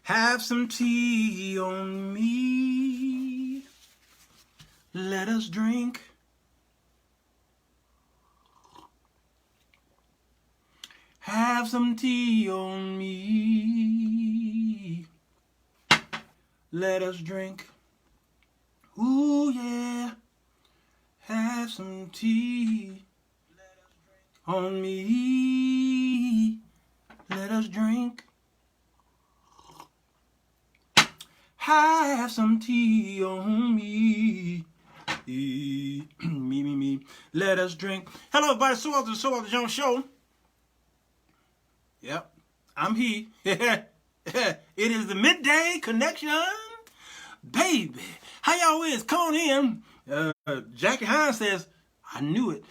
Have some tea on me. Let us drink. Have some tea on me. Let us drink. Ooh, yeah. Have some tea on me. Let us drink. Have some tea on me. Me. Let us drink. Hello, everybody. Sirwalterj Young Show. Yep, I'm he. It is the midday connection, baby. How y'all is? Come on in. Jackie Hines says, I knew it.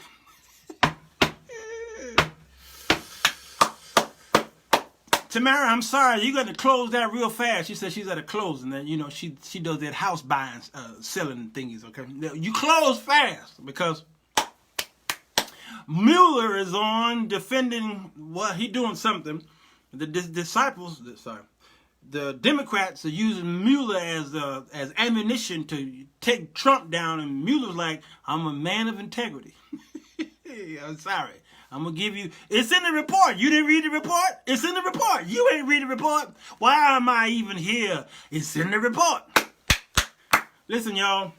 Tamara, I'm sorry, you got to close that real fast. She said she's at a closing, and you know she does that house buying, selling thingies. Okay, you close fast because Mueller is on defending what he doing something. The disciples, the Democrats are using Mueller as ammunition to take Trump down, and Mueller's like, I'm a man of integrity. I'm sorry. I'm going to give you, it's in the report. You didn't read the report? It's in the report. You ain't read the report. Why am I even here? It's in the report. Listen, y'all.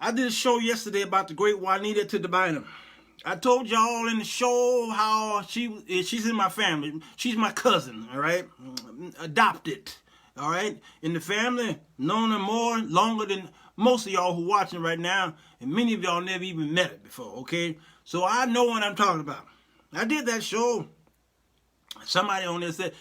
I did a show yesterday about the great Juanita Bynum. I told y'all in the show how she's in my family. She's my cousin, all right? Adopted, all right? In the family, known her longer than most of y'all who watching right now, and many of y'all never even met her before, okay? So I know what I'm talking about. I did that show. Somebody on there said,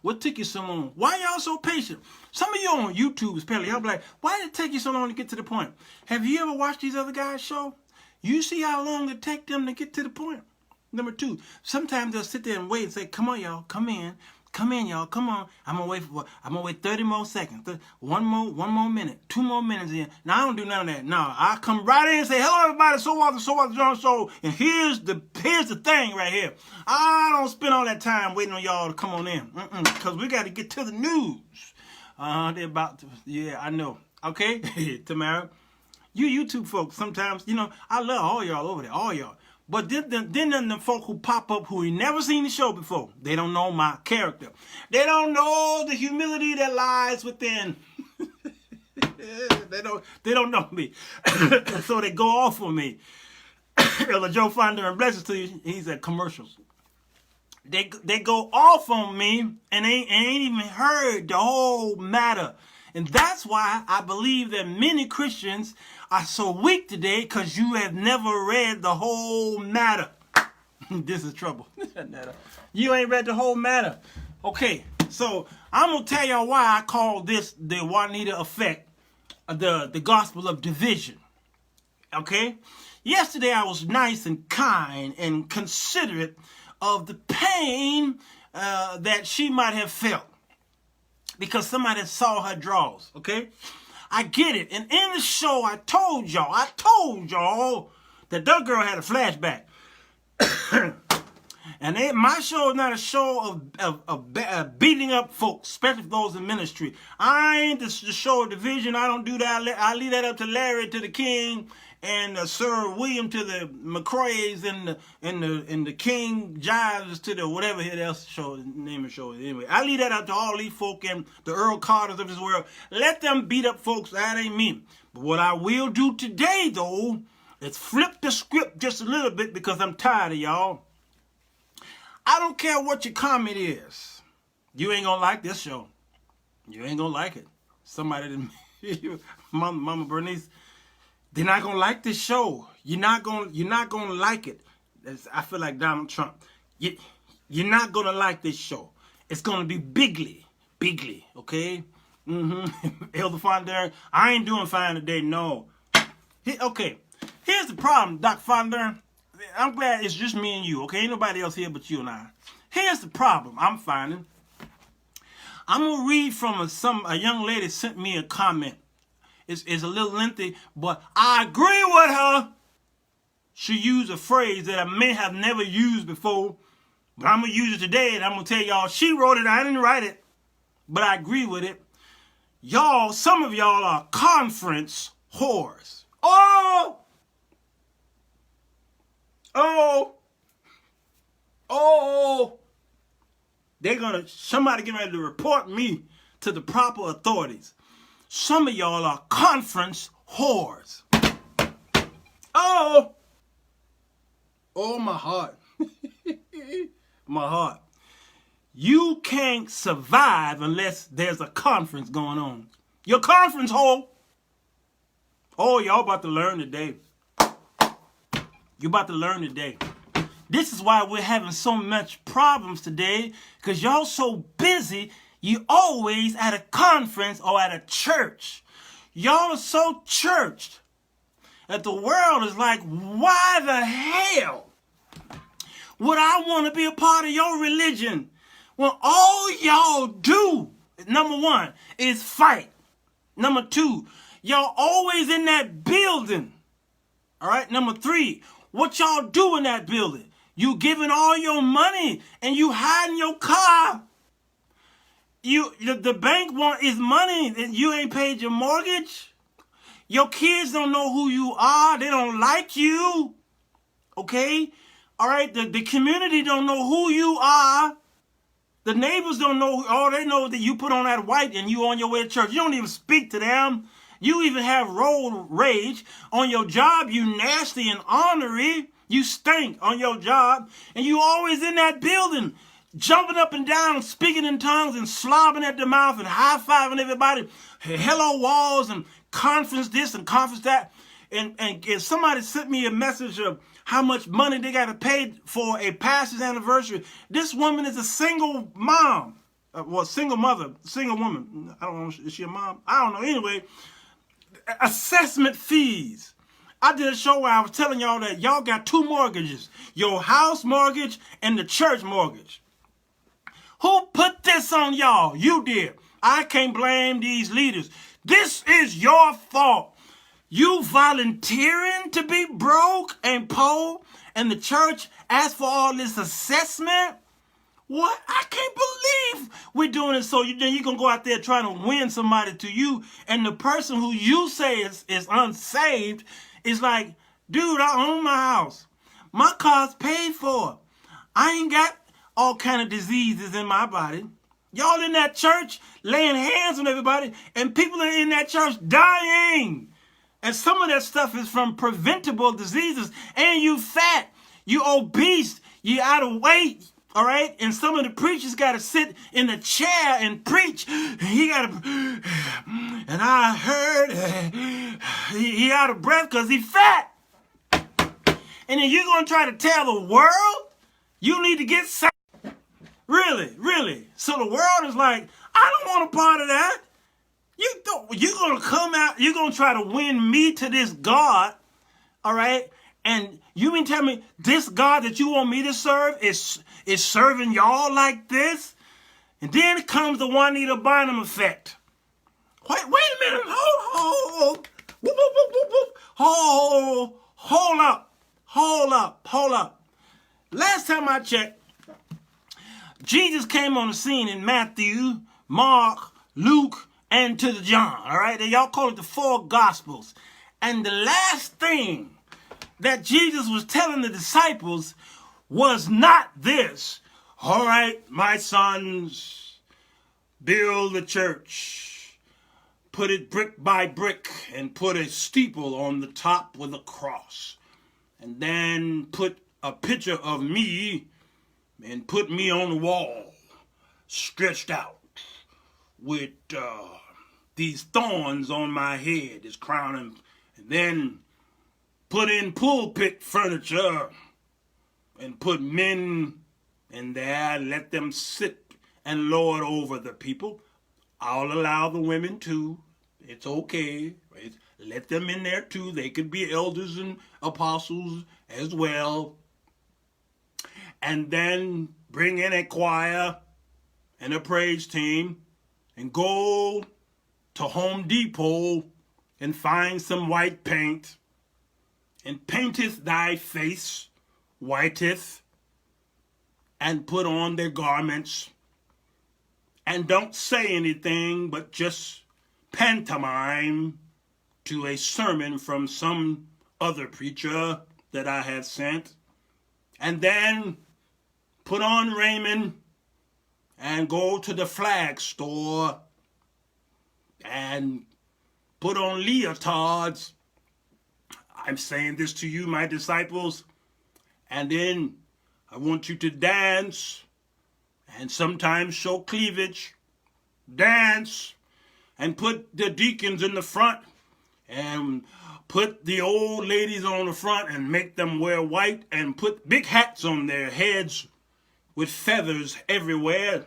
what took you so long? Why y'all so patient? Some of you on YouTube, apparently, y'all be like, why did it take you so long to get to the point? Have you ever watched these other guys' show? You see how long it take them to get to the point? Number two, sometimes they'll sit there and wait and say, come on, y'all, come in, y'all, come on. I'm gonna wait 30 more seconds, one more minute, 2 more minutes in. Now I don't do none of that. No, I come right in and say, hello everybody, Sirwalterj Young Show, and here's the thing right here. I don't spend all that time waiting on y'all to come on in, because we got to get to the news. They're about to, yeah, I know. Okay, Tamara. You YouTube folks, sometimes, you know, I love all y'all over there, all y'all. But then the folk who pop up who ain't never seen the show before, they don't know my character. They don't know the humility that lies within. They don't know me. So they go off on me. Elder Joe Fonder and blessings to you. He's at commercials. They go off on me and ain't even heard the whole matter. And that's why I believe that many Christians are so weak today, because you have never read the whole matter. This is trouble. You ain't read the whole matter. Okay, so I'm going to tell y'all why I call this the Juanita effect, the gospel of division. Okay? Yesterday I was nice and kind and considerate of the pain that she might have felt, because somebody saw her draws, okay? I get it. And in the show, I told y'all that girl had a flashback. And my show is not a show of beating up folks, especially those in ministry. I ain't the show of division. I don't do that. I leave that up to Larry, to the King, and Sir William, to the McCroys, and the King Jives, to the whatever else name of the show is. Anyway, I leave that up to all these folk and the Earl Carters of this world. Let them beat up folks. That ain't me. But what I will do today, though, is flip the script just a little bit, because I'm tired of y'all. I don't care what your comment is. You ain't gonna like this show. You ain't gonna like it. Somebody, Mama Bernice, they're not gonna like this show. You're not gonna like it. I feel like Donald Trump. You're not gonna like this show. It's gonna be bigly, okay? Elder Fonder, I ain't doing fine today. No. Okay. Here's the problem, Doc Fonder. I'm glad it's just me and you, okay? Ain't nobody else here but you and I. Here's the problem I'm finding. I'm gonna read from a young lady sent me a comment. It's a little lengthy, but I agree with her. She used a phrase that I may have never used before, but I'm going to use it today, and I'm going to tell y'all she wrote it. I didn't write it. but I agree with it. Y'all, some of y'all are conference whores. Oh! Somebody getting ready to report me to the proper authorities. Some of y'all are conference whores. Oh, my heart. My heart. You can't survive unless there's a conference going on. Your conference whore. Oh, y'all about to learn today. You about to learn today. This is why we're having so much problems today, because y'all so busy, you always at a conference or at a church. Y'all are so churched that the world is like, why the hell would I want to be a part of your religion when all y'all do, number one, is fight. Number two, y'all always in that building. All right. Number three, what y'all do in that building? You giving all your money and you hiding your car. The bank want is money and you ain't paid your mortgage. Your kids don't know who you are. They don't like you. Okay? All right? The community don't know who you are. The neighbors don't know. All they know that you put on that white and you on your way to church. You don't even speak to them. You even have road rage. On your job, you nasty and ornery. You stink on your job. And you always in that building, jumping up and down, speaking in tongues and slobbing at the mouth and high-fiving everybody. Hello walls and conference this and conference that. And if somebody sent me a message of how much money they got to pay for a pastor's anniversary. This woman is a single mom. Single mother, single woman. I don't know, is she a mom? I don't know. Anyway, assessment fees. I did a show where I was telling y'all that y'all got two mortgages. Your house mortgage and the church mortgage. Who put this on y'all? You did. I can't blame these leaders. This is your fault. You volunteering to be broke and poor, and the church asked for all this assessment? What? I can't believe we're doing it. So then you're going to go out there trying to win somebody to you, and the person who you say is unsaved is like, dude, I own my house. My car's paid for. I ain't got all kind of diseases in my body. Y'all in that church laying hands on everybody, and people are in that church dying. And some of that stuff is from preventable diseases. And you fat, you obese, you out of weight, all right? And some of the preachers got to sit in a chair and preach. He got to, and I heard he out of breath because he fat. And then you're going to try to tell the world you need to get saved. Really, really. So the world is like, I don't want a part of that. You're going to come out, you're going to try to win me to this God, all right? And you mean tell me this God that you want me to serve is serving y'all like this? And then comes the Juanita Bynum effect. Wait a minute. Hold up. Last time I checked, Jesus came on the scene in Matthew, Mark, Luke, and to the John, all right? Y'all call it the four Gospels. And the last thing that Jesus was telling the disciples was not this. All right, my sons, build the church. Put it brick by brick and put a steeple on the top with a cross. And then put a picture of me and put me on the wall, stretched out with these thorns on my head, this crown, and then put in pulpit furniture and put men in there, let them sit and lord over the people. I'll allow the women too. It's okay. Let them in there too. They could be elders and apostles as well. And then bring in a choir and a praise team and go to Home Depot and find some white paint and painteth thy face whiteth and put on their garments and don't say anything but just pantomime to a sermon from some other preacher that I have sent, and then put on raiment and go to the flag store and put on leotards. I'm saying this to you, my disciples, and then I want you to dance and sometimes show cleavage, dance, and put the deacons in the front and put the old ladies on the front and make them wear white and put big hats on their heads with feathers everywhere.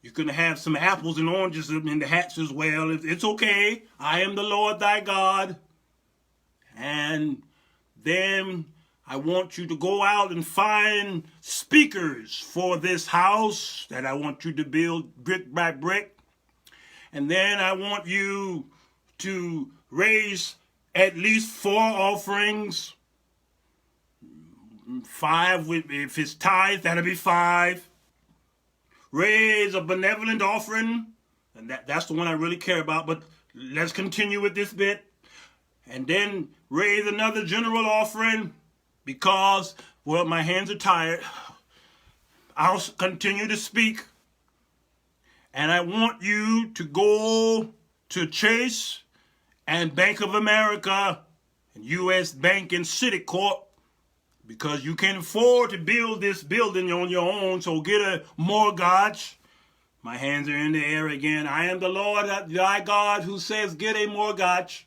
You can have some apples and oranges in the hats as well. It's okay. I am the Lord thy God. And then I want you to go out and find speakers for this house that I want you to build brick by brick. And then I want you to raise at least 4 offerings. 5, if it's tithe, that'll be 5. Raise a benevolent offering, and that's the one I really care about, but let's continue with this bit. And then raise another general offering because, well, my hands are tired. I'll continue to speak. And I want you to go to Chase and Bank of America and U.S. Bank and Citicorp, because you can afford to build this building on your own, so get a mortgage. My hands are in the air again. I am the Lord thy God who says get a mortgage.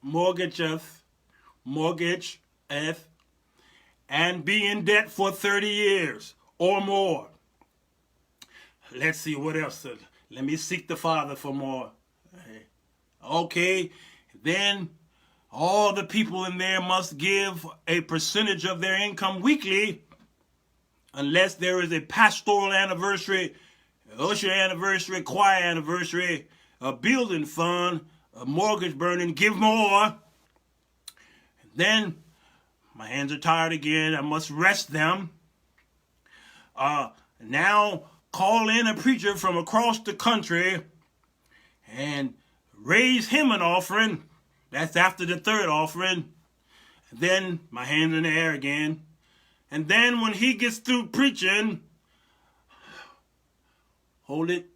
Mortgageth, and be in debt for 30 years or more. Let's see what else. Let me seek the Father for more. Okay, then all the people in there must give a percentage of their income weekly, unless there is a pastoral anniversary, usher anniversary, choir anniversary, a building fund, a mortgage burning. Give more. Then my hands are tired again. I must rest them. Now call in a preacher from across the country and raise him an offering. That's after the 3rd offering. And then my hands in the air again. And then when he gets through preaching, hold it.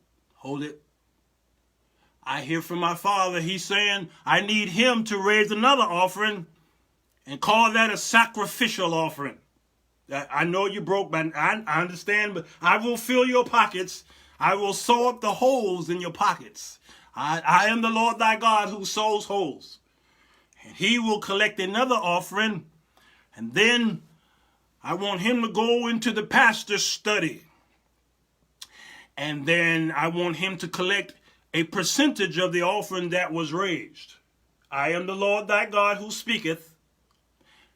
I hear from my Father. He's saying I need him to raise another offering and call that a sacrificial offering. I know you're broke, but I understand, but I will fill your pockets. I will sew up the holes in your pockets. I am the Lord thy God who sews holes. And he will collect another offering, and then I want him to go into the pastor's study. And then I want him to collect a percentage of the offering that was raised. I am the Lord thy God who speaketh.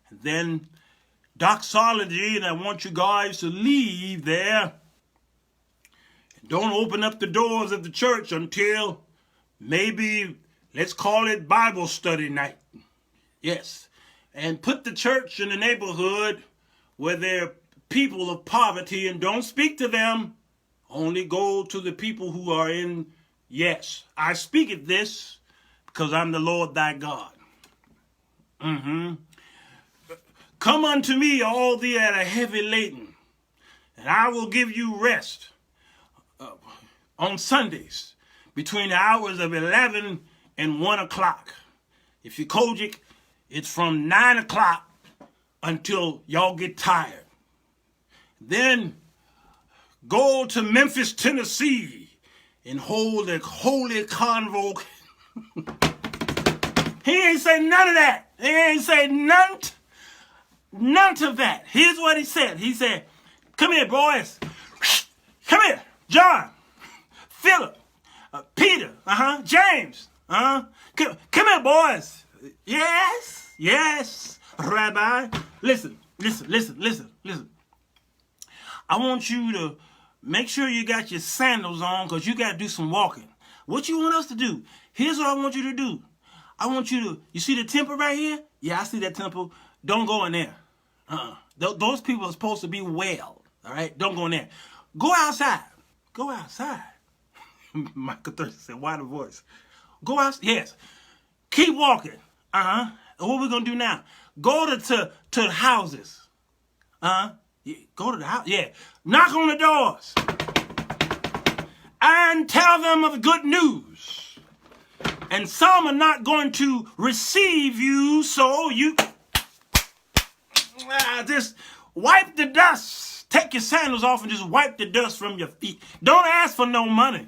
And then doxology, and I want you guys to leave there. And don't open up the doors of the church until maybe, let's call it Bible study night. Yes. And put the church in the neighborhood where there are people of poverty, and don't speak to them. Only go to the people who are in. Yes, I speak at this because I'm the Lord thy God. Come unto me, all thee that are heavy laden, and I will give you rest. On Sundays, between the hours of 11 and 1 o'clock. If you're Kojic, it's from 9 o'clock until y'all get tired. Then go to Memphis, Tennessee, and hold a holy convocation. He ain't say none of that. He ain't say none of that. Here's what he said. He said, come here, boys. Come here, John, Philip, Peter, James, come here, boys. Yes, Rabbi. Listen. I want you to make sure you got your sandals on, because you got to do some walking. What you want us to do? Here's what I want you to do. I want you to, you see the temple right here? Yeah, I see that temple. Don't go in there. Those people are supposed to be well. All right? Don't go in there. Go outside. Go outside. Michael 30 said, why the voice? Go out. Yes. Keep walking. What we going to do now? Go to the houses. Go to the house. Yeah. Knock on the doors. And tell them of the good news. And some are not going to receive you, so you just wipe the dust. Take your sandals off and just wipe the dust from your feet. Don't ask for no money.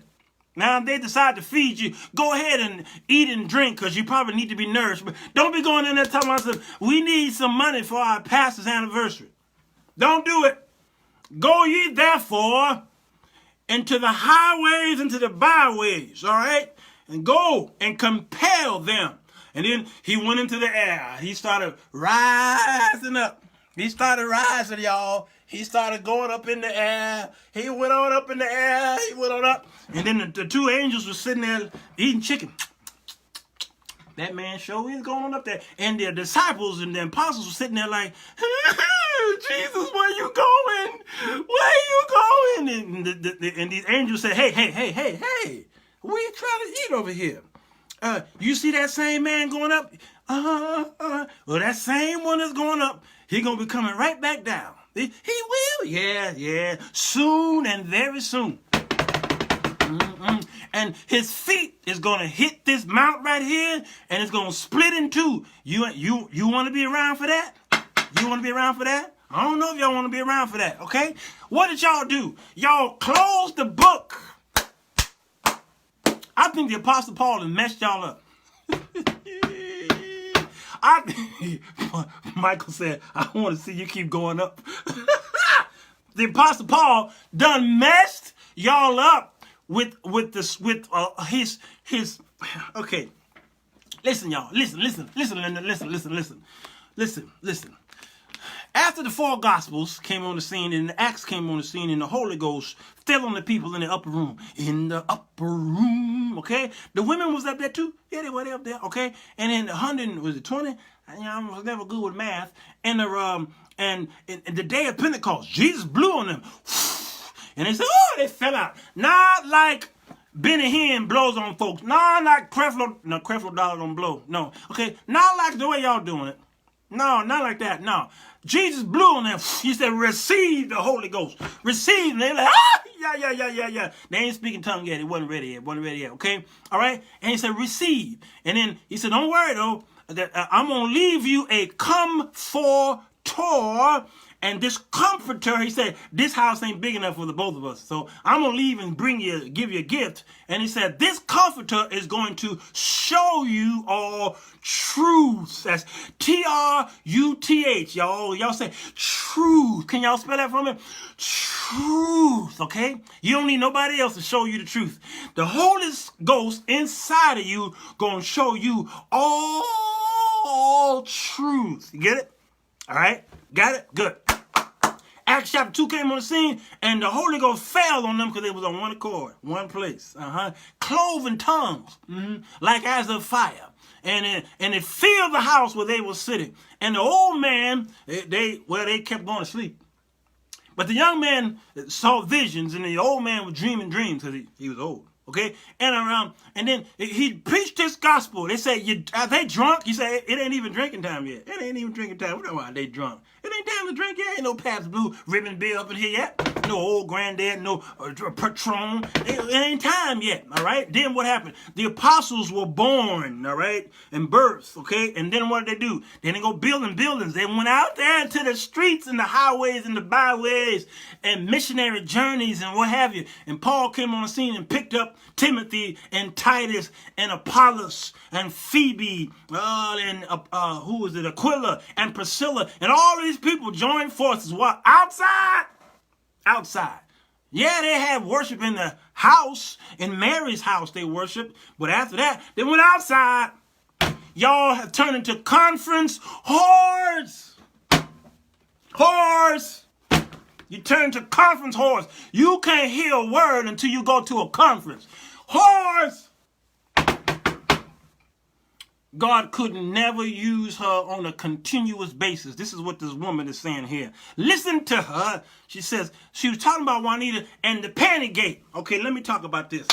Now, if they decide to feed you, go ahead and eat and drink because you probably need to be nourished. But don't be going in there talking about, we need some money for our pastor's anniversary. Don't do it. Go ye therefore into the highways, into the byways, all right? And go and compel them. And then he went into the air. He started rising up. He started rising, y'all. He started going up in the air. He went on up in the air. He went on up. And then the two angels were sitting there eating chicken. That man sure is going on up there. And the disciples and the apostles were sitting there like, Jesus, where you going? Where you going? And these angels said, hey. What are you trying to eat over here? You see that same man going up? Well, that same one is going up. He's going to be coming right back down. He will. Yeah. Soon and very soon. And his feet is going to hit this mount right here, and it's going to split in two. You want to be around for that? You want to be around for that? I don't know if y'all want to be around for that, okay? What did y'all do? Y'all closed the book. I think the Apostle Paul has messed y'all up. Michael said, I want to see you keep going up. The Apostle Paul done messed y'all up with his okay. Listen, y'all. Listen. After the four Gospels came on the scene and the Acts came on the scene and the Holy Ghost fell on the people in the upper room. Okay? The women was up there too. Yeah, they were up there. Okay? And then 100, was it 20? I was never good with math. And the day of Pentecost, Jesus blew on them. And they said, oh, they fell out. Not like Benny Hinn blows on folks. Not like Creflo Dollar don't blow. No. Okay? Not like the way y'all doing it. No, not like that. No. Jesus blew on them. He said, receive the Holy Ghost. Receive. And they're like, yeah. They ain't speaking tongue yet. It wasn't ready yet. Okay? All right? And he said, receive. And then he said, don't worry, though. That I'm going to leave you a comforter. And this comforter, he said, this house ain't big enough for the both of us. So I'm going to leave and give you a gift. And he said, this comforter is going to show you all truths. That's Truth, y'all. Y'all say truth. Can y'all spell that for me? Truth, okay? You don't need nobody else to show you the truth. The Holy Ghost inside of you going to show you all truth. You get it? All right? Got it? Good. Acts chapter 2 came on the scene, and the Holy Ghost fell on them because they was on one accord, one place. Cloven tongues, like as of fire. And it filled the house where they were sitting. And the old man, they kept going to sleep. But the young man saw visions, and the old man was dreaming dreams because he was old. Okay? And then he preached this gospel. They said, are they drunk? He said, it ain't even drinking time yet. It ain't even drinking time. We don't know why they drunk. It ain't time to drink yet. Ain't no Pabst Blue Ribbon Beer up in here yet. No old granddad, no Patron. It ain't time yet, all right? Then what happened? The apostles were born, all right, and births, okay? And then what did they do? Then they go building buildings. They went out there into the streets and the highways and the byways and missionary journeys and what have you. And Paul came on the scene and picked up Timothy and Titus and Apollos and Phoebe and who was it? Aquila and Priscilla, and all of these people joined forces. What? Outside. Yeah, they had worship in the house, in Mary's house they worshiped, but after that, they went outside. Y'all have turned into conference whores. You turn to conference whores. You can't hear a word until you go to a conference. Whores! God could never use her on a continuous basis. This is what this woman is saying here. Listen to her. She says, she was talking about Juanita and the Pantygate. Okay, let me talk about this.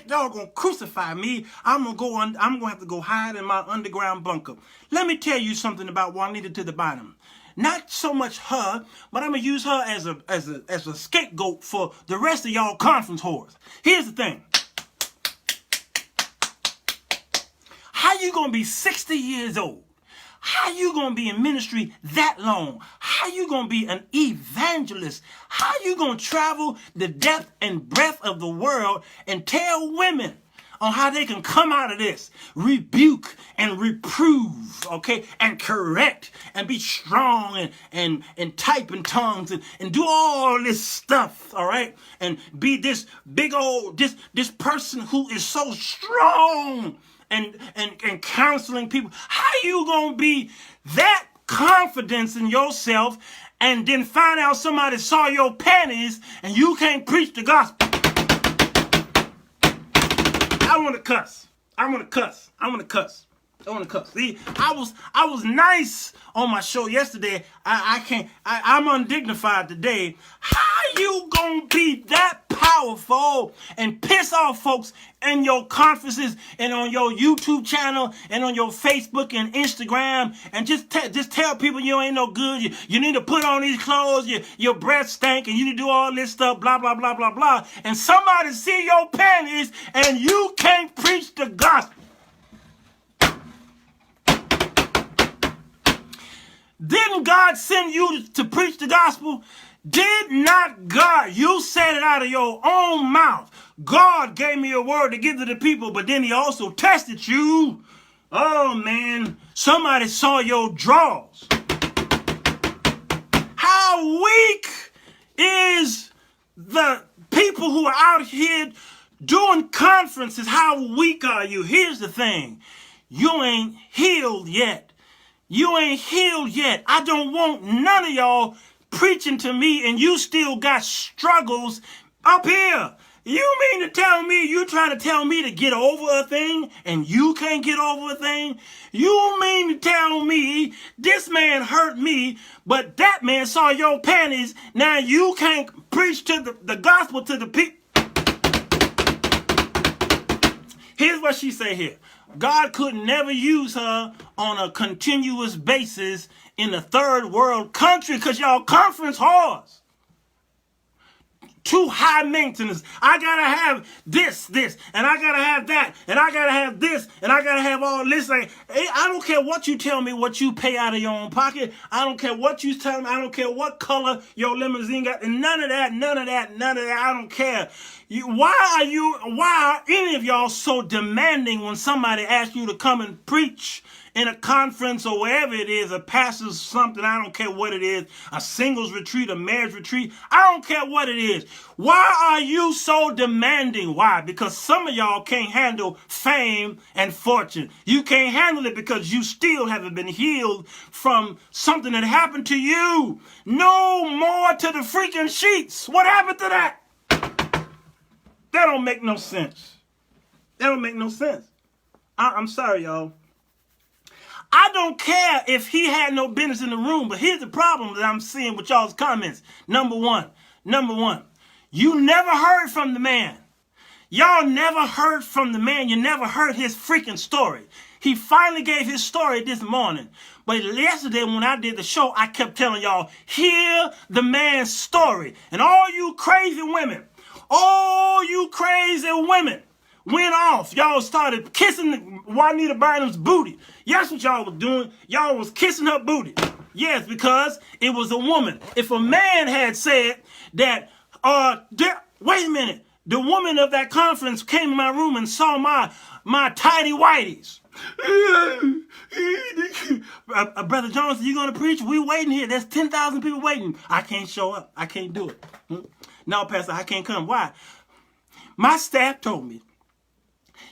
y'all gonna crucify me. I'm gonna have to go hide in my underground bunker. Let me tell you something about Juanita to the Bynum. Not so much her, but I'm gonna use her as a scapegoat for the rest of y'all conference whores. Here's the thing. How you gonna be 60 years old? How you gonna be in ministry that long? How you gonna be an evangelist? How you gonna travel the depth and breadth of the world and tell women on how they can come out of this, rebuke and reprove, okay, and correct and be strong and type in tongues and do all this stuff, all right, and be this big old this person who is so strong and counseling people? How you gonna be that confidence in yourself and then find out somebody saw your panties and you can't preach the gospel? I want to cuss. See, I was nice on my show yesterday. I'm undignified today. How you gonna be that powerful and piss off folks in your conferences and on your YouTube channel and on your Facebook and Instagram and just tell people you ain't no good. You need to put on these clothes. Your breath stank and you need to do all this stuff. Blah blah blah blah blah. And somebody see your panties and you can't preach the gospel. Didn't God send you to preach the gospel? Did not God? You said it out of your own mouth. God gave me a word to give to the people, but then he also tested you. Oh, man. Somebody saw your drawers. How weak is the people who are out here doing conferences? How weak are you? Here's the thing. You ain't healed yet. You ain't healed yet. I don't want none of y'all preaching to me and you still got struggles up here. You mean to tell me you trying to tell me to get over a thing and you can't get over a thing? You mean to tell me this man hurt me, but that man saw your panties. Now you can't preach to the gospel to the people. Here's what she say here. God could never use her on a continuous basis in a third world country because y'all conference whores. Too high maintenance. I gotta have this, and I gotta have that, and I gotta have this, and I gotta have all this. Like, I don't care what you tell me, what you pay out of your own pocket. I don't care what you tell me. I don't care what color your limousine got. And none of that. I don't care. Why are any of y'all so demanding when somebody asks you to come and preach in a conference or wherever it is, a pastor's something, I don't care what it is, a singles retreat, a marriage retreat, I don't care what it is. Why are you so demanding? Why? Because some of y'all can't handle fame and fortune. You can't handle it because you still haven't been healed from something that happened to you. No more to the freaking sheets. What happened to that? That don't make no sense. I'm sorry, y'all. I don't care if he had no business in the room, but here's the problem that I'm seeing with y'all's comments. Number one, you never heard from the man. Y'all never heard from the man. You never heard his freaking story. He finally gave his story this morning. But yesterday when I did the show, I kept telling y'all, hear the man's story. And all you crazy women went off. Y'all started kissing Juanita Bynum's booty. That's what y'all was doing. Y'all was kissing her booty. Yes, because it was a woman. If a man had said that, wait a minute, the woman of that conference came in my room and saw my tidy whities. Brother Jones, you going to preach? We waiting here. There's 10,000 people waiting. I can't show up. I can't do it. No, Pastor, I can't come. Why? My staff told me.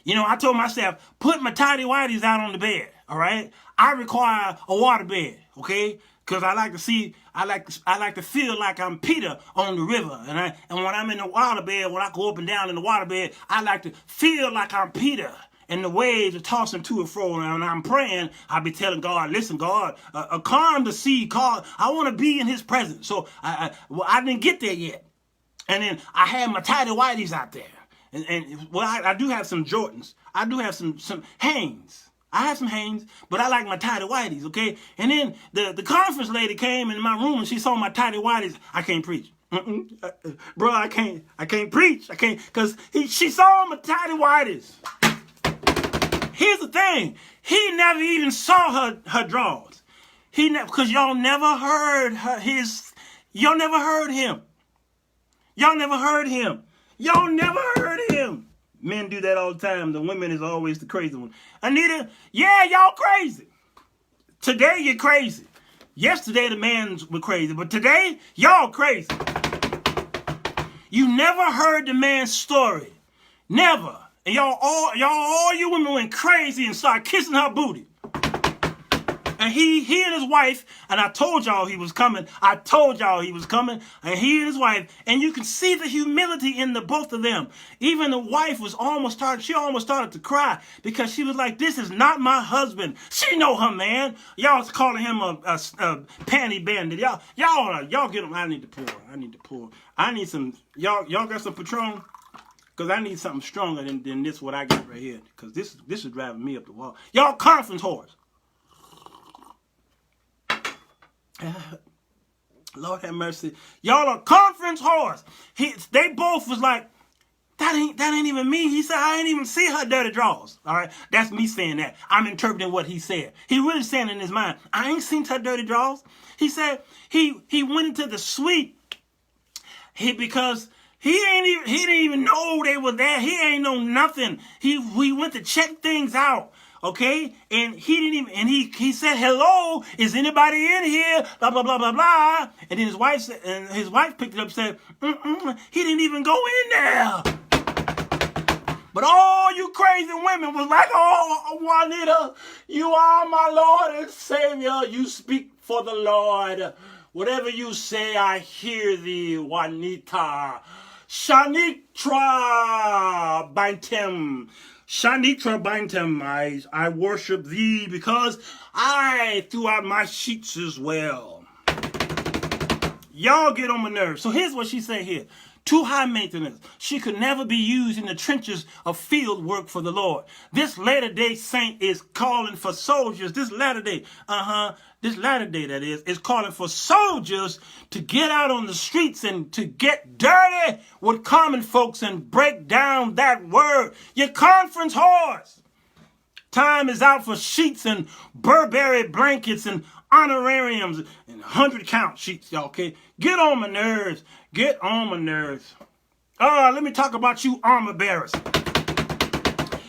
I told my staff, put my tidy whities out on the bed, all right? I require a water bed, okay? Because I like to feel like I'm Peter on the river. And when I'm in the water bed, when I go up and down in the water bed, I like to feel like I'm Peter. And the waves are tossing to and fro. And when I'm praying, I'll be telling God, listen, God, calm the sea. I want to be in his presence. So I didn't get there yet. And then I had my tidy whities out there. And well, I do have some Jordans. I do have some Hanes. I have some Hanes, but I like my tidy whities, okay? And then the conference lady came in my room and she saw my tidy whities. I can't preach. Bro, I can't preach. I can't, because she saw my tidy whities. Here's the thing. He never even saw her drawers. Because y'all never heard y'all never heard him. Y'all never heard him. Y'all never heard him. Men do that all the time. The women is always the crazy one. Anita, yeah, y'all crazy. Today you're crazy. Yesterday the men were crazy, but today y'all crazy. You never heard the man's story. Never. And all you women went crazy and started kissing her booty. And he and his wife, and I told y'all he was coming. I told y'all he was coming. And he and his wife, and you can see the humility in the both of them. Even the wife was almost started to cry because she was like, this is not my husband. She know her man. Y'all calling him a panty bandit. Y'all get him. I need to pour. I need some, y'all got some Patron? Because I need something stronger than this what I got right here. Because this is driving me up the wall. Y'all conference whores. Lord have mercy. Y'all are conference whores. They both was like, that ain't even me. He said, I ain't even see her dirty drawers. All right. That's me saying that. I'm interpreting what he said. He really saying in his mind, I ain't seen her dirty drawers. He said he went into the suite. Because he didn't even know they were there. He ain't know nothing. He went to check things out. Okay, and he didn't even, and he said, hello, is anybody in here? Blah, blah, blah, blah, blah. And then his wife picked it up and said, he didn't even go in there. But all you crazy women was like, oh, Juanita, you are my Lord and Savior. You speak for the Lord. Whatever you say, I hear thee, Juanita. Shanitra Bynum. Shanitra Bynum, I worship thee because I threw out my sheets as well. Y'all get on my nerves. So here's what she said here. Too high maintenance. She could never be used in the trenches of field work for the Lord. This latter-day saint is calling for soldiers. This latter-day, that is calling for soldiers to get out on the streets and to get dirty with common folks and break down that word. You conference whores. Time is out for sheets and Burberry blankets and honorariums and 100 count sheets, y'all, okay? Get on my nerves. Get on my nerves. Let me talk about you armor bearers.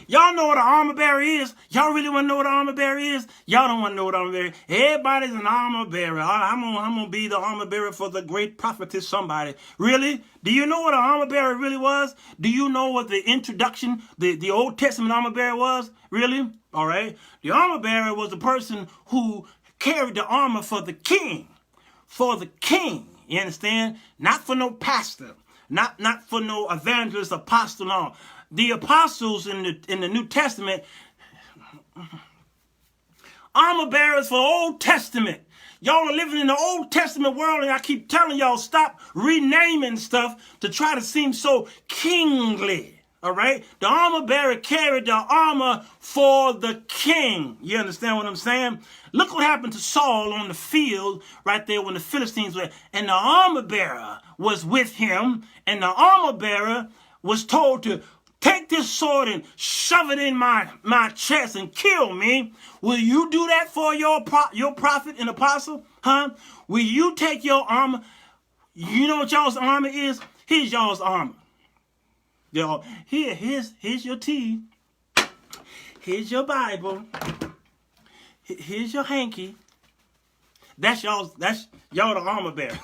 Y'all know what an armor bearer is? Y'all really want to know what an armor bearer is? Y'all don't want to know what an armor bearer is. Everybody's an armor bearer. I'm gonna be the armor bearer for the great prophetess somebody. Really? Do you know what an armor bearer really was? Do you know what the introduction, the Old Testament armor bearer was? Really? All right. The armor bearer was the person who carried the armor for the king. For the king. You understand? Not for no pastor. Not for no evangelist, apostle, no. The apostles in the New Testament, armor bearers for Old Testament. Y'all are living in the Old Testament world, and I keep telling y'all, stop renaming stuff to try to seem so kingly. All right? The armor bearer carried the armor for the king. You understand what I'm saying? Look what happened to Saul on the field right there when the Philistines were. And the armor bearer was with him. And the armor bearer was told to take this sword and shove it in my chest and kill me. Will you do that for your prophet and apostle? Huh? Will you take your armor? You know what y'all's armor is? Here's y'all's armor. Y'all, here's your tea. Here's your Bible. Here's your hanky. That's y'all the armor bearer.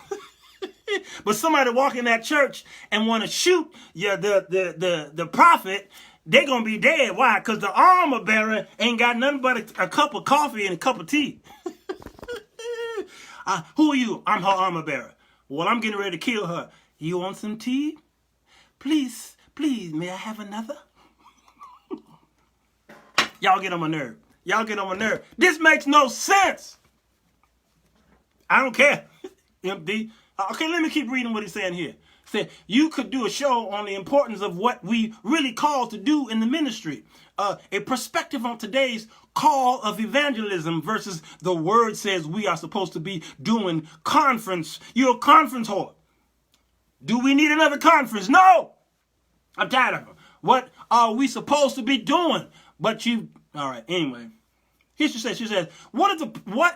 But somebody walk in that church and want to shoot the prophet, they're going to be dead. Why? Because the armor bearer ain't got nothing but a cup of coffee and a cup of tea. Who are you? I'm her armor bearer. Well, I'm getting ready to kill her. You want some tea? Please, may I have another? Y'all get on my nerve. Y'all get on my nerve. This makes no sense. I don't care. MD. Okay, let me keep reading what he's saying here. Said you could do a show on the importance of what we really called to do in the ministry. A perspective on today's call of evangelism versus the word says we are supposed to be doing conference. You're a conference whore. Do we need another conference? No. I'm tired of them. What are we supposed to be doing? But you, all right, anyway. Here she says, what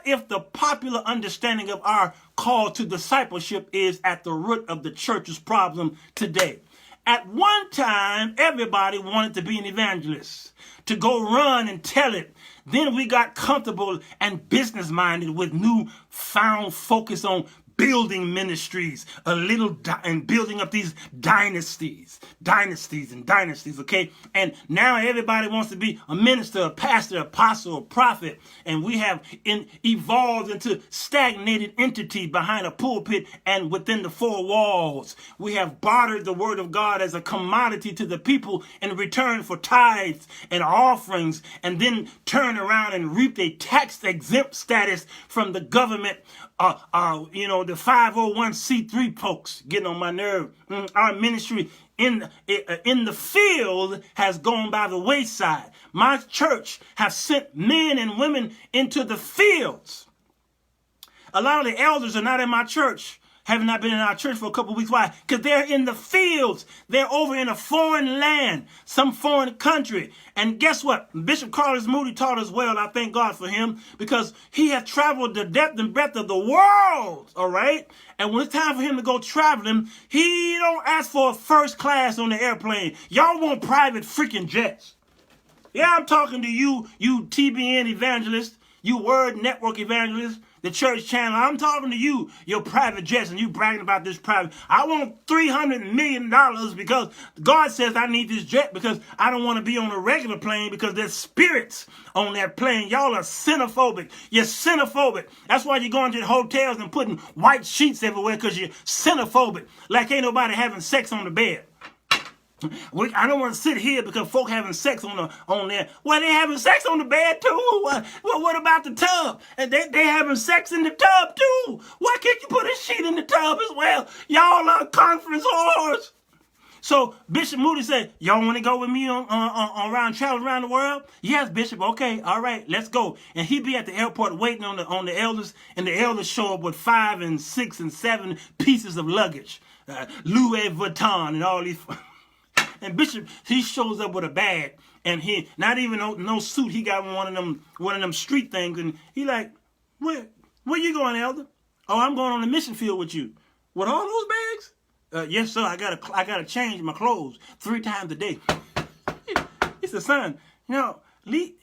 if the popular understanding of our call to discipleship is at the root of the church's problem today? At one time, everybody wanted to be an evangelist, to go run and tell it. Then we got comfortable and business-minded with newfound focus on building ministries, and building up these dynasties, okay? And now everybody wants to be a minister, a pastor, apostle, a prophet, and we have evolved into stagnated entity behind a pulpit and within the four walls. We have bartered the word of God as a commodity to the people in return for tithes and offerings, and then turn around and reap a tax-exempt status from the government. The 501c3 folks getting on my nerve. Our ministry in the field has gone by the wayside. My church have sent men and women into the fields. A lot of the elders are not in my church. Have not been in our church for a couple of weeks. Why? Because they're in the fields. They're over in a foreign land, some foreign country. And guess what? Bishop Carlos Moody taught us well. I thank God for him, because he has traveled the depth and breadth of the world. All right? And when it's time for him to go traveling, he don't ask for a first class on the airplane. Y'all want private freaking jets. Yeah, I'm talking to you, you TBN evangelists, you Word Network evangelists, the church channel. I'm talking to you, your private jets, and you bragging about this private. I want $300 million because God says I need this jet, because I don't want to be on a regular plane because there's spirits on that plane. Y'all are xenophobic. You're xenophobic. That's why you're going to the hotels and putting white sheets everywhere, because you're xenophobic. Like ain't nobody having sex on the bed. I don't want to sit here because folk having sex on there. Well, they having sex on the bed too. What about the tub? And they having sex in the tub too. Why can't you put a sheet in the tub as well? Y'all are conference whores. So Bishop Moody said, y'all want to go with me on travel around the world? Yes, Bishop. Okay, all right, let's go. And he be at the airport waiting on the elders, and the elders show up with 5 and 6 and 7 pieces of luggage, Louis Vuitton and all these. And Bishop, he shows up with a bag, and he not even no suit. He got one of them street things, and he like, where you going, Elder? Oh, I'm going on the mission field with you. With all those bags? Yes, sir. I gotta change my clothes 3 times a day. He said, son, Lee.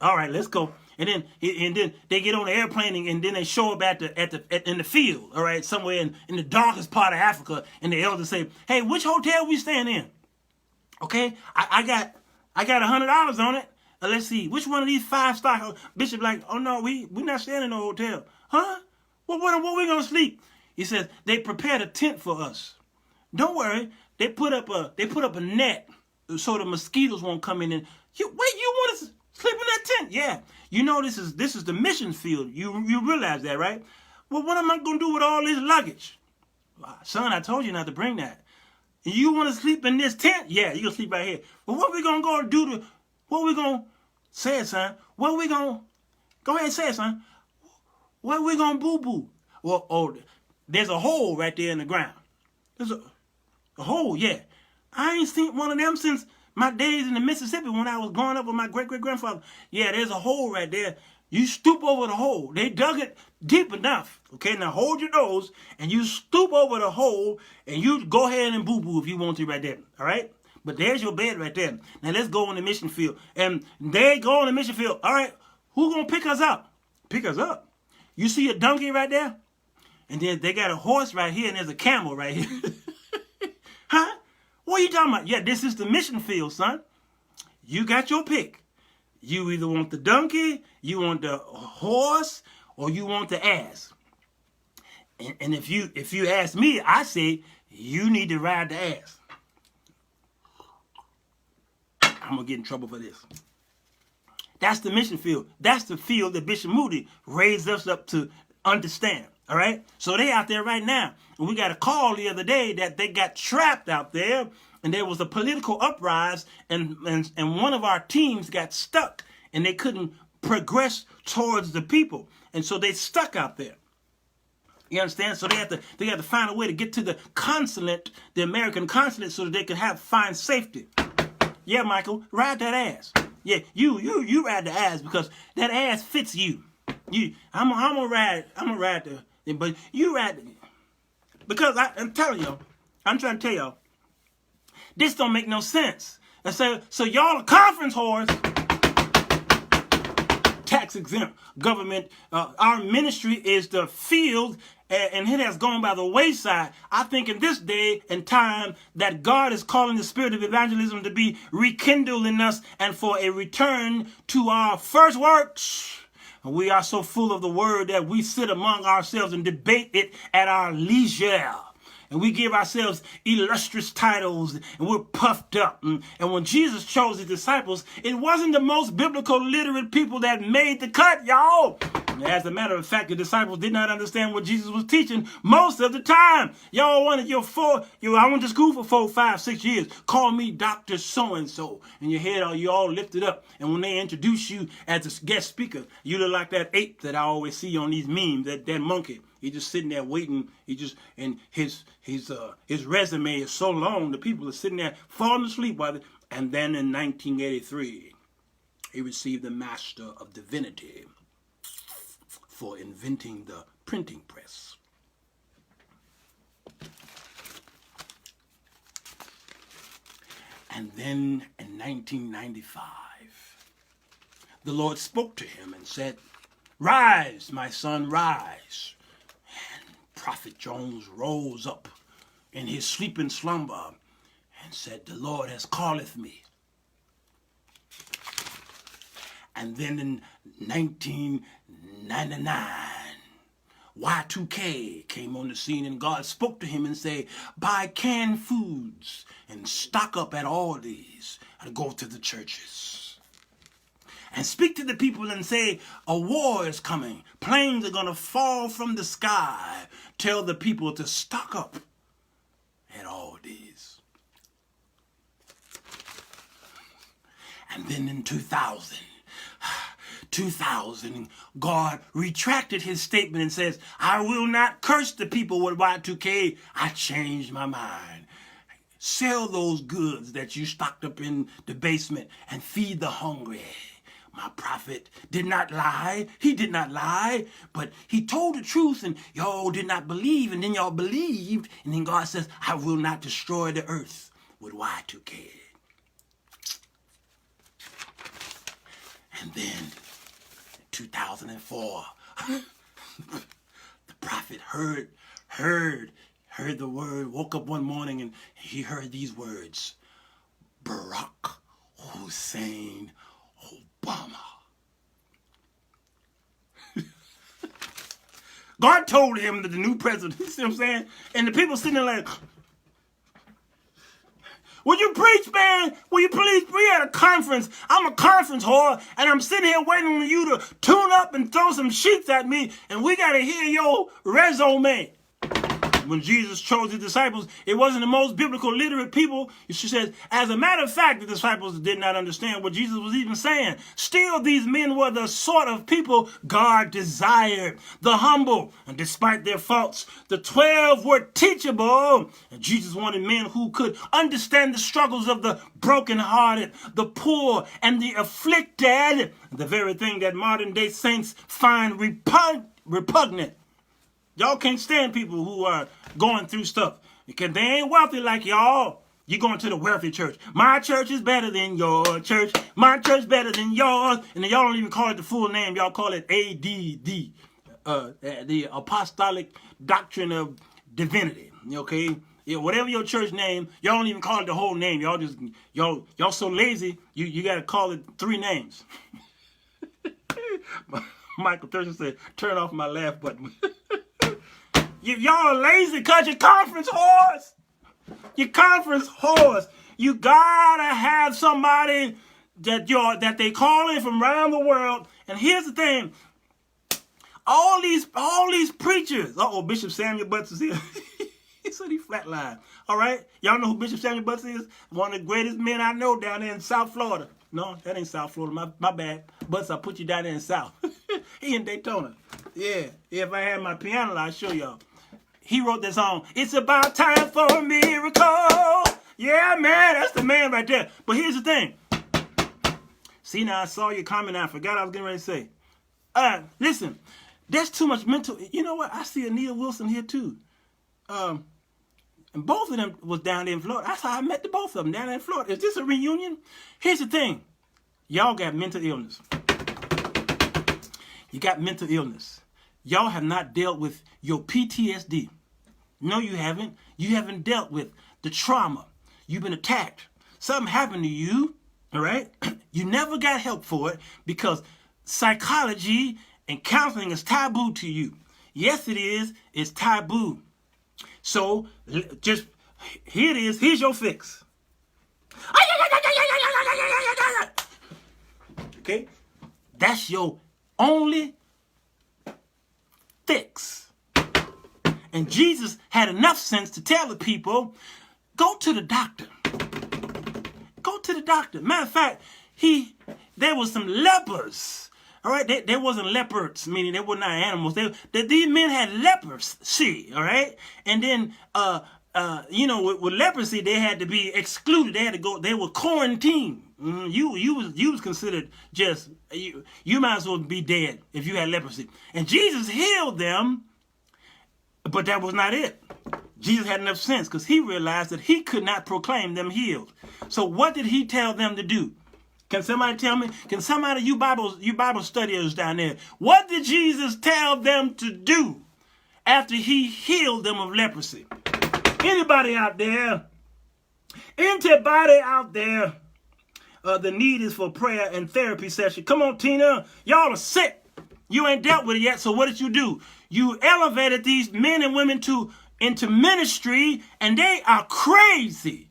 All right, let's go. And then they get on the airplane, and then they show up in the field. All right, somewhere in the darkest part of Africa, and the elders say, hey, which hotel we staying in? Okay, I got $100 on it. Let's see, which one of these 5-star? Bishop like, oh no, we not staying in no hotel. Huh? Well, what we gonna sleep? He says they prepared a tent for us. Don't worry, they put up a net so the mosquitoes won't come in. You want to sleep in that tent? Yeah. This is the mission field. You realize that, right? Well, what am I gonna do with all this luggage? Son, I told you not to bring that. You want to sleep in this tent? Yeah, you can sleep right here. But what we going to go do what we going to say it, son? What we going to, go ahead and say it, son. What we going to boo-boo? Well, there's a hole right there in the ground. There's a hole, yeah. I ain't seen one of them since my days in the Mississippi when I was growing up with my great-great-grandfather. Yeah, there's a hole right there. You stoop over the hole. They dug it deep enough. Okay, now hold your nose, and you stoop over the hole, and you go ahead and boo-boo if you want to right there. All right? But there's your bed right there. Now let's go on the mission field. And they go on the mission field. All right, who's going to pick us up? Pick us up. You see a donkey right there? And then they got a horse right here, and there's a camel right here. Huh? What are you talking about? Yeah, this is the mission field, son. You got your pick. You either want the donkey, you want the horse, or you want the ass. And if you ask me, I say you need to ride the ass. I'm gonna get in trouble for this. That's the mission field. That's the field that Bishop Moody raised us up to understand. All right? So they out there right now. And we got a call the other day that they got trapped out there, and there was a political uprising, and one of our teams got stuck, and they couldn't progress towards the people. And so they stuck out there. You understand? So they have to find a way to get to the consulate, the American consulate, so that they can find safety. Yeah, Michael, ride that ass. Yeah, you ride the ass because that ass fits you. I'm gonna ride but you ride because I'm telling y'all, I'm trying to tell y'all, this don't make no sense. And so y'all are conference whores, tax exempt government. Our ministry is the field, and it has gone by the wayside. I think in this day and time that God is calling the spirit of evangelism to be rekindled in us and for a return to our first works. We are so full of the word that we sit among ourselves and debate it at our leisure. And we give ourselves illustrious titles, and we're puffed up. And when Jesus chose his disciples, it wasn't the most biblical literate people that made the cut, y'all. As a matter of fact, the disciples did not understand what Jesus was teaching most of the time. Y'all wanted I went to school for 4, 5, 6 years. Call me Dr. So-and-so. And your head, you all lifted up. And when they introduce you as a guest speaker, you look like that ape that I always see on these memes, that monkey. He just sitting there waiting. And his resume is so long, the people are sitting there falling asleep and then in 1983, he received the Master of Divinity for inventing the printing press. And then in 1995, the Lord spoke to him and said, "Rise, my son, rise." And Prophet Jones rose up in his sleeping slumber and said, "The Lord has calleth me." And then in 1999, Y2K came on the scene, and God spoke to him and said, "Buy canned foods and stock up at Aldi's and go to the churches. And speak to the people and say, a war is coming. Planes are going to fall from the sky. Tell the people to stock up at Aldi's." And then in 2000, God retracted his statement and says, "I will not curse the people with Y2K. I changed my mind. Sell those goods that you stocked up in the basement and feed the hungry." My prophet did not lie. He did not lie, but he told the truth, and y'all did not believe, and then y'all believed, and then God says, "I will not destroy the earth with Y2K. And then 2004, the prophet heard the word, woke up one morning and he heard these words, Barack Hussein Obama. God told him that the new president, you see what I'm saying? And the people sitting there like, "Will you preach, man? Will you please? We at a conference. I'm a conference whore, and I'm sitting here waiting on you to tune up and throw some sheets at me, and we got to hear your resume." When Jesus chose his disciples, it wasn't the most biblical literate people. She says, as a matter of fact, the disciples did not understand what Jesus was even saying. Still, these men were the sort of people God desired, the humble. And despite their faults, the 12 were teachable. And Jesus wanted men who could understand the struggles of the brokenhearted, the poor, and the afflicted. The very thing that modern day saints find repugnant. Y'all can't stand people who are going through stuff because they ain't wealthy like y'all. You're going to the wealthy church. My church is better than your church. My church better than yours. And then y'all don't even call it the full name. Y'all call it ADD, the Apostolic Doctrine of Divinity. Okay? Yeah, whatever your church name, y'all don't even call it the whole name. Y'all so lazy, you got to call it 3 names. Michael Thurston said, "Turn off my laugh button." Y'all are lazy because you're conference whores. You're conference whores. You gotta have somebody that they call in from around the world. And here's the thing. all these preachers. Uh-oh, Bishop Samuel Butts is here. He said he flatlined. All right? Y'all know who Bishop Samuel Butts is? One of the greatest men I know down there in South Florida. No, that ain't South Florida. My bad. Butts, I put you down there in South. He in Daytona. Yeah. If I had my piano, I'll show y'all. He wrote that song, It's About Time for a Miracle. Yeah, man, that's the man right there. But here's the thing. See, now I saw your comment. I forgot I was getting ready to say. Listen, there's too much mental. You know what? I see Anita Wilson here too. And both of them was down there in Florida. That's how I met the both of them down there in Florida. Is this a reunion? Here's the thing. Y'all got mental illness. You got mental illness. Y'all have not dealt with your PTSD. No, you haven't. You haven't dealt with the trauma. You've been attacked. Something happened to you, all right? You never got help for it because psychology and counseling is taboo to you. Yes, it is. It's taboo. So, just, here it is. Here's your fix. Okay? That's your only fix. And Jesus had enough sense to tell the people, go to the doctor. Go to the doctor. Matter of fact, there was some lepers. All right, they wasn't leopards, meaning they were not animals. These men had leprosy, all right? And then, with leprosy, they had to be excluded. They had to go. They were quarantined. You was considered just you might as well be dead if you had leprosy. And Jesus healed them, but that was not it. Jesus had enough sense because he realized that he could not proclaim them healed. So what did he tell them to do? Can somebody tell me? Can somebody, you Bible studiers down there, what did Jesus tell them to do after he healed them of leprosy? Anybody out there? Anybody out there? The need is for prayer and therapy session. Come on, Tina. Y'all are sick. You ain't dealt with it yet. So what did you do? You elevated these men and women into ministry, and they are crazy.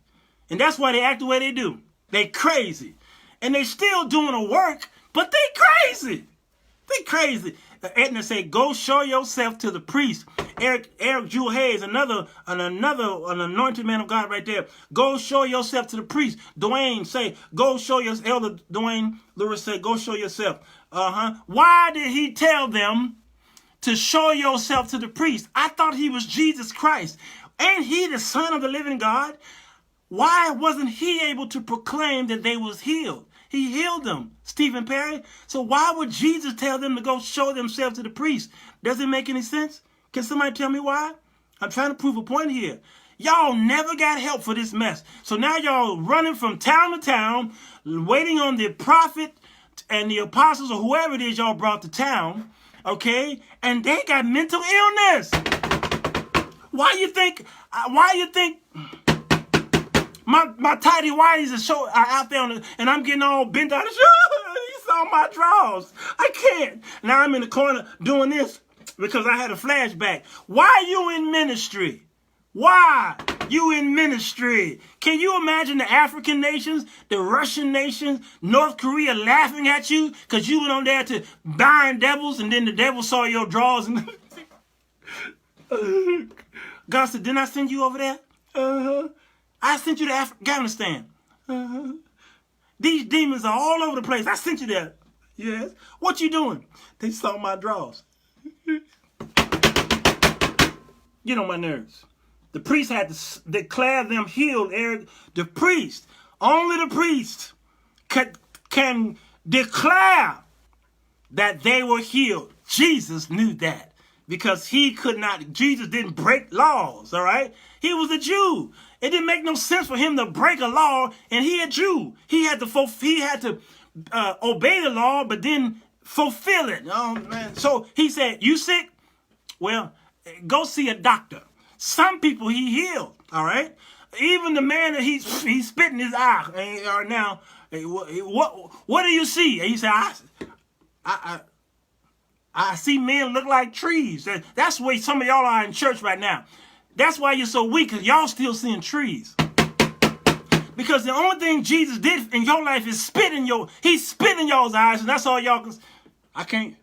And that's why they act the way they do. They crazy. And they still doing the work, but they crazy. They crazy. Edna say, go show yourself to the priest. Eric Jewel Hayes, another anointed man of God right there. Go show yourself to the priest. Dwayne say, go show yourself. Elder Dwayne Lewis say, go show yourself. Why did he tell them to show yourself to the priest? I thought he was Jesus Christ. Ain't he the Son of the living God? Why wasn't he able to proclaim that they was healed? He healed them, Stephen Perry. So why would Jesus tell them to go show themselves to the priest? Does it make any sense? Can somebody tell me why? I'm trying to prove a point here. Y'all never got help for this mess. So now y'all running from town to town, waiting on the prophet and the apostles or whoever it is y'all brought to town, okay? And they got mental illness. Why you think my tidy whities are out there and I'm getting all bent out of shape? You saw my drawers. I can't. Now I'm in the corner doing this because I had a flashback. Why you in ministry? Why you in ministry? Can you imagine the African nations, the Russian nations, North Korea laughing at you because you went on there to bind devils and then the devil saw your drawers and God said, didn't I send you over there? I sent you to Afghanistan. These demons are all over the place. I sent you there. Yes. What you doing? They saw my drawers. Get on my nerves. The priest had to declare them healed, Eric. The priest, only the priest can declare that they were healed. Jesus knew that because he could not. Jesus didn't break laws, all right? He was a Jew. It didn't make no sense for him to break a law, and he a Jew. He had to obey the law, but then fulfill it. Oh, man. So he said, you sick? Well, go see a doctor. Some people he healed, all right? Even the man that he spit in his eye. Or now, what do you see? And he said, I see men look like trees. That's the way some of y'all are in church right now. That's why you're so weak, because y'all still seeing trees. Because the only thing Jesus did in your life is he spit in y'all's eyes, and that's all y'all can.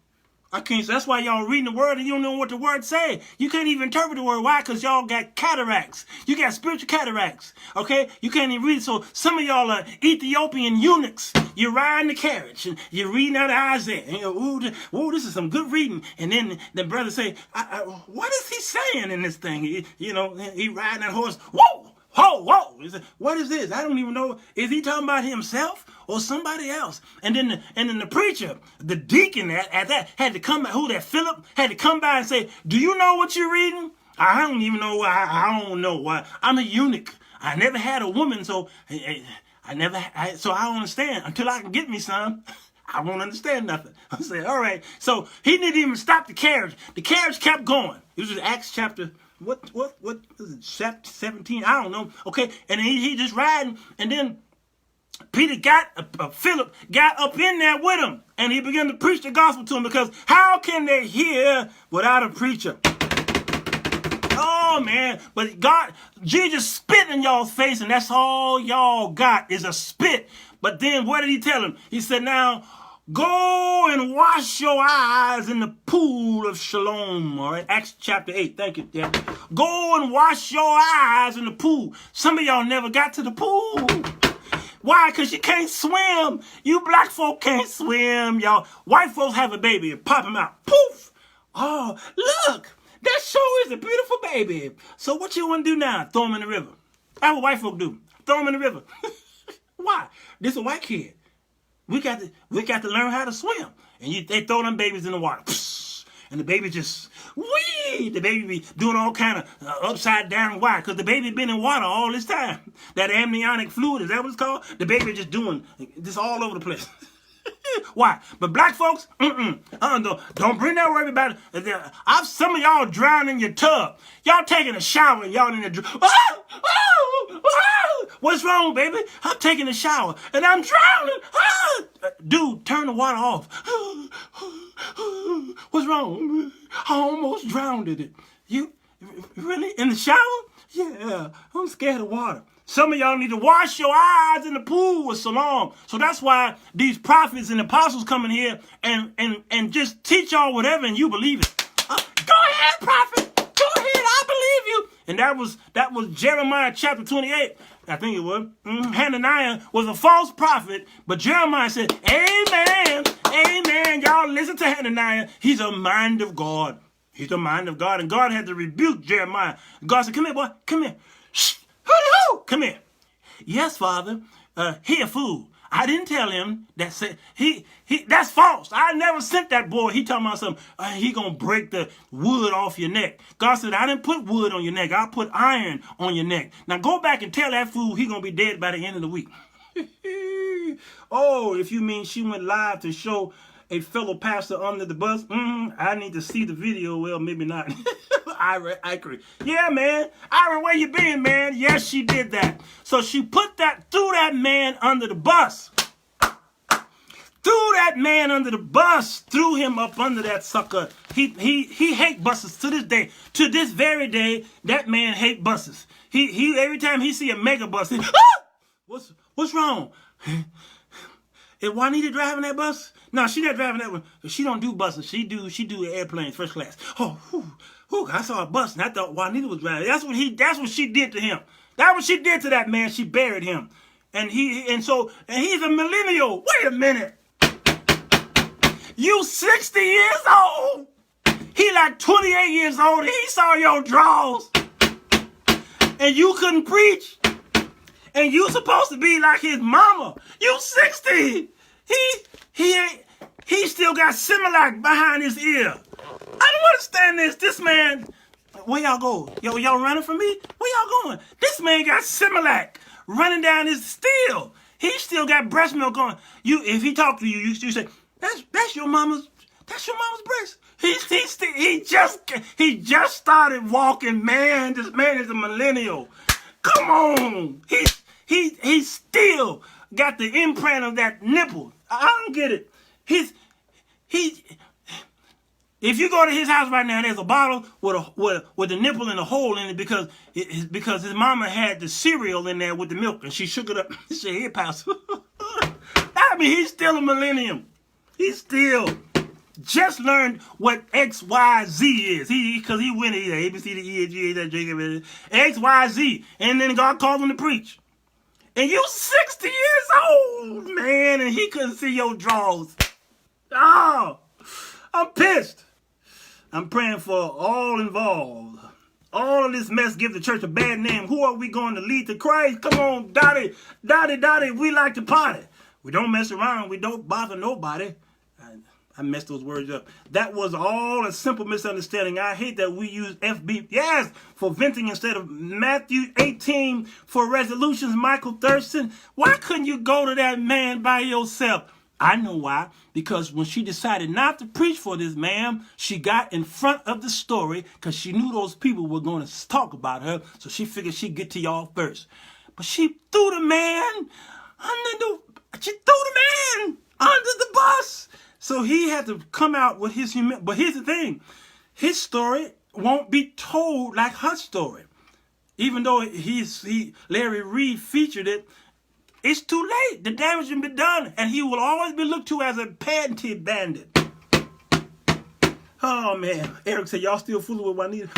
I I can't. That's why y'all reading the word and you don't know what the word say. You can't even interpret the word. Why? Because y'all got cataracts. You got spiritual cataracts. Okay? You can't even read it. So some of y'all are Ethiopian eunuchs. You're riding the carriage and you're reading out of Isaiah. And you're, ooh, this is some good reading. And then the brother say, what is he saying in this thing? He riding that horse. Whoa! Whoa! He said, what is this? I don't even know. Is he talking about himself or somebody else? And then the preacher, the deacon at that had to come. Philip had to come by and say, do you know what you're reading? I don't even know why. I don't know why. I'm a eunuch. I never had a woman, so I don't understand until I can get me some. I won't understand nothing. I said, all right. So he didn't even stop the carriage. The carriage kept going. It was Acts chapter. What is it? 17? I don't know. Okay, and he just riding, and then Philip got up in there with him, and he began to preach the gospel to him, because how can they hear without a preacher? Oh man, but Jesus spit in y'all's face, and that's all y'all got is a spit. But then what did he tell him? He said, now, go and wash your eyes in the pool of Shalom. All right, Acts chapter 8. Thank you. Yeah. Go and wash your eyes in the pool. Some of y'all never got to the pool. Why? Because you can't swim. You black folk can't swim, y'all. White folks have a baby and pop him out. Poof. Oh, look. That sure is a beautiful baby. So what you want to do now? Throw him in the river. That's what white folk do. Throw him in the river. Why? This is a white kid. We got to learn how to swim. And they throw them babies in the water. And the baby just, wee! The baby be doing all kind of upside down. Why? Because the baby been in water all this time. That amniotic fluid, is that what it's called? The baby just doing this all over the place. Why? But black folks, don't bring that word about it. Some of y'all drown in your tub. Y'all taking a shower and y'all in the what's wrong, baby? I'm taking a shower and I'm drowning. Dude, turn the water off. What's wrong? I almost drowned in it. You really in the shower? Yeah, I'm scared of water. Some of y'all need to wash your eyes in the pool with Siloam. So that's why these prophets and apostles come in here and just teach y'all whatever, and you believe it. Go ahead, prophet. Go ahead. I believe you. And that was Jeremiah chapter 28. I think it was. Hananiah was a false prophet, but Jeremiah said, amen, amen. Y'all listen to Hananiah. He's a mind of God. He's a mind of God. And God had to rebuke Jeremiah. God said, come here, boy. Come here. Shh. Come here. Yes, Father. He a fool. I didn't tell him that. That's false. I never sent that boy. He talking about something. He gonna break the wood off your neck. God said, I didn't put wood on your neck. I put iron on your neck. Now go back and tell that fool he gonna be dead by the end of the week. Oh, if you mean she went live to show a fellow pastor under the bus, I need to see the video. Well, maybe not. I agree. Yeah, man. Ira, where you been, man? Yes, she did that. So she threw that man under the bus. Threw that man under the bus. Threw him up under that sucker. He hate buses to this day. To this very day, that man hate buses. He every time he see a mega bus, what's wrong? Is Juanita driving that bus? No, she not driving that one. She don't do buses. She do airplanes, first class. Oh, whew, I saw a bus and I thought Juanita was driving. That's what she did to him. That's what she did to that man. She buried him. And he's a millennial. Wait a minute. You 60 years old. He like 28 years old and he saw your draws. And you couldn't preach. And you supposed to be like his mama. You 60. He still got Similac behind his ear. I don't understand this. This man, where y'all go? Y'all running from me? Where y'all going? This man got Similac running down his still. He still got breast milk on. If he talk to you, you say, that's your mama's breast. He just started walking, man. This man is a millennial. Come on. He still got the imprint of that nipple. I don't get it. If you go to his house right now, there's a bottle with the nipple and a hole in it because his mama had the cereal in there with the milk and she shook it up. She said, "Here, Pastor." I mean, he's still a millennium. He's still. just learned what XYZ is. Because he went here, A, B, C, D, E, F, G, H, I, J, K, L, M, N, XYZ. And then God called him to preach. And you 60 years old, man, and he couldn't see your drawers. Oh, I'm pissed. I'm praying for all involved. All of this mess give the church a bad name. Who are we going to lead to Christ? Come on, Dottie, we like to party. We don't mess around. We don't bother nobody. I messed those words up. That was all a simple misunderstanding. I hate that we use FB, yes, for venting instead of Matthew 18 for resolutions. Michael Thurston, why couldn't you go to that man by yourself? I know why. Because when she decided not to preach for this man, she got in front of the story because she knew those people were going to talk about her. So she figured she'd get to y'all first. But she threw the man under the bus. So he had to come out with his humility. But here's the thing. His story won't be told like her story. Even though Larry Reed featured it, it's too late. The damage has been done. And he will always be looked to as a panty bandit. Oh, man. Eric said, y'all still fooling with Juanita?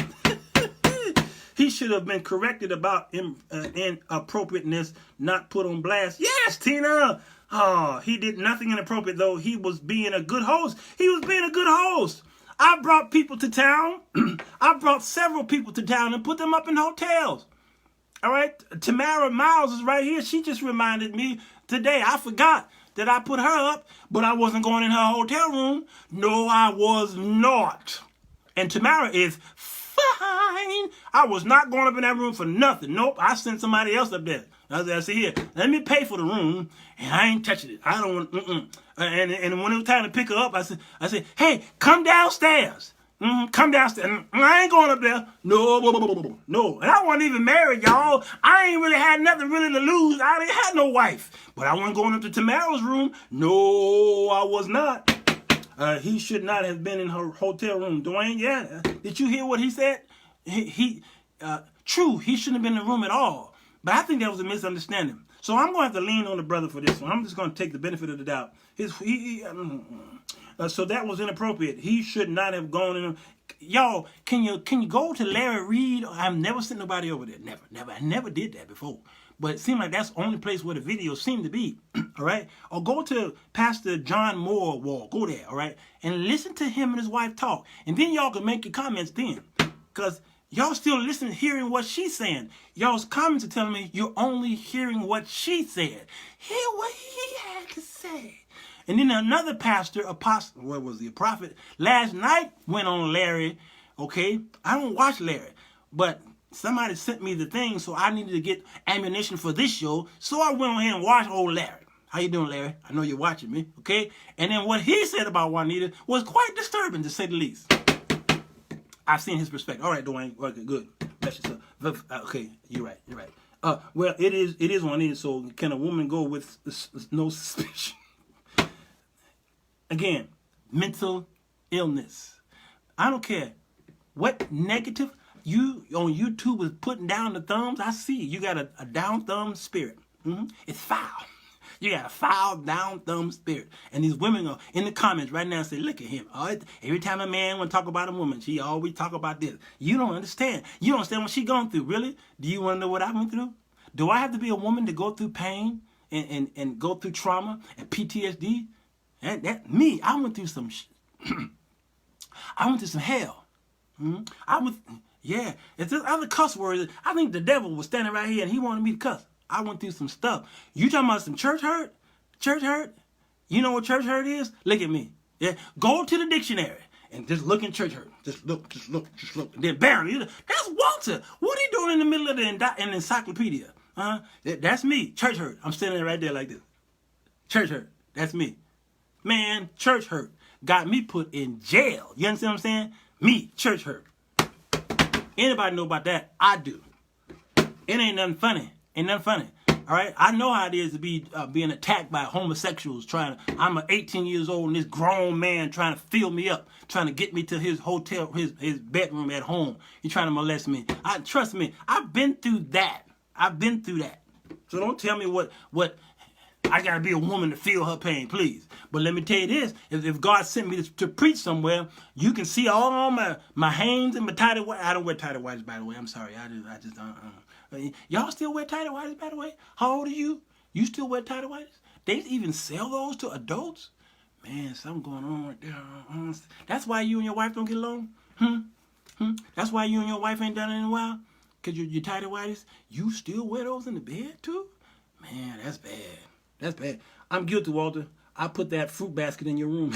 He should have been corrected about inappropriateness, not put on blast. Yes, Tina. Oh, he did nothing inappropriate, though. He was being a good host. He was being a good host. I brought people to town. I brought several people to town and put them up in hotels. All right? Tamara Miles is right here. She just reminded me today. I forgot that I put her up, but I wasn't going in her hotel room. No, I was not. And Tamara is fine. I was not going up in that room for nothing. Nope, I sent somebody else up there. I said, here, let me pay for the room, and I ain't touching it. I don't want, And when it was time to pick her up, I said, hey, come downstairs. Come downstairs. I ain't going up there. No. And I wasn't even married, y'all. I ain't really had nothing really to lose. I didn't have no wife. But I wasn't going up to Tamara's room. No, I was not. He should not have been in her hotel room. Dwayne, yeah. Did you hear what he said? True, he shouldn't have been in the room at all. But I think that was a misunderstanding. So I'm going to have to lean on the brother for this one. I'm just going to take the benefit of the doubt. So that was inappropriate. He should not have gone in. Y'all, can you go to Larry Reed? I've never sent nobody over there. Never. I never did that before. But it seemed like that's the only place where the videos seem to be. All right? Or go to Pastor John Moore wall. Go there, all right? And listen to him and his wife talk. And then y'all can make your comments then. Because y'all still listening, hearing what she's saying. Y'all's comments are telling me you're only hearing what she said. Hear what he had to say. And then another pastor, apostle, what was he, a prophet, last night went on Larry. Okay? I don't watch Larry. But somebody sent me the thing, so I needed to get ammunition for this show. So I went on here and watched old Larry. How you doing, Larry? I know you're watching me, okay? And then what he said about Juanita was quite disturbing, to say the least. I've seen his perspective. All right, Dwayne. Okay, good. Bless yourself. Okay, you're right. Well, it is Juanita, so can a woman go with no suspicion? Again, mental illness. I don't care what negative you on YouTube is putting down the thumbs. I see you got a down thumb spirit. It's foul. You got a foul down thumb spirit. And these women are in the comments right now say, look at him. Every time a man want to talk about a woman, she always talk about this. You don't understand. You don't understand what she going through. Really? Do you want to know what I went through? Do I have to be a woman to go through pain and go through trauma and PTSD? Me, I went through some I went through some hell. It's this other cuss words. I think the devil was standing right here and he wanted me to cuss. I went through some stuff. You talking about some church hurt? Church hurt? You know what church hurt is? Look at me. Yeah, go to the dictionary and just look in church hurt. Just look. And then bam, that's Walter. What are you doing in the middle of the encyclopedia? That's me. Church hurt. I'm standing right there like this. Church hurt. That's me. Man, church hurt got me put in jail. You understand what I'm saying? Me, church hurt. Anybody know about that? I do. It ain't nothing funny. All right? I know how it is to be being attacked by homosexuals. I'm 18 years old and this grown man trying to fill me up, trying to get me to his hotel, his bedroom at home. He's trying to molest me. Trust me, I've been through that. So don't tell me what I got to be a woman to feel her pain, please. But let me tell you this. If God sent me to preach somewhere, you can see all my hands and my tighty whities. I don't wear tighty whities, by the way. I'm sorry. I just don't. Y'all still wear tighty whities, by the way? How old are you? You still wear tighty whities? They even sell those to adults? Man, something going on right there. That's why you and your wife don't get along? That's why you and your wife ain't done it in a while? Because you're tighty whities? You still wear those in the bed, too? Man, that's bad. That's bad. I'm guilty, Walter. I put that fruit basket in your room.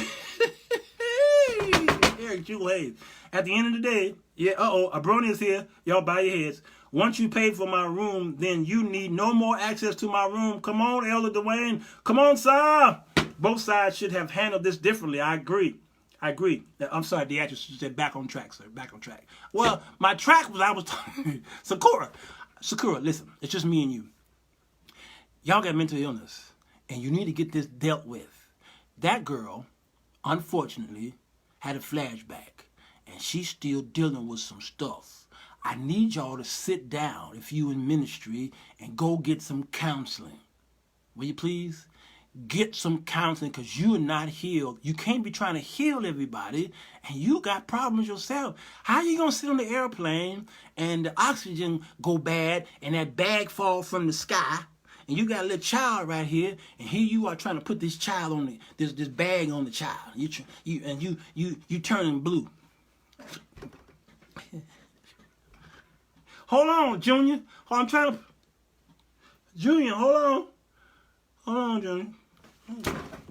Eric Jewel Hayes. At the end of the day, yeah, a brony is here. Y'all bow your heads. Once you pay for my room, then you need no more access to my room. Come on, Elder Dwayne. Come on, sir. Both sides should have handled this differently. I agree. I'm sorry, the actress said back on track, sir. Back on track. Well, my track was I was talking. Sakura, listen. It's just me and you. Y'all got mental illness, and you need to get this dealt with. That girl, unfortunately, had a flashback, and she's still dealing with some stuff. I need y'all to sit down, if you in ministry, and go get some counseling. Will you please? Get some counseling, because you are not healed. You can't be trying to heal everybody, and you got problems yourself. How you going to sit on the airplane, and the oxygen go bad, and that bag fall from the sky, and you got a little child right here, and here you are trying to put this child on this bag on the child. You turning blue. Hold on, Junior. I'm trying to. Junior, hold on, Junior.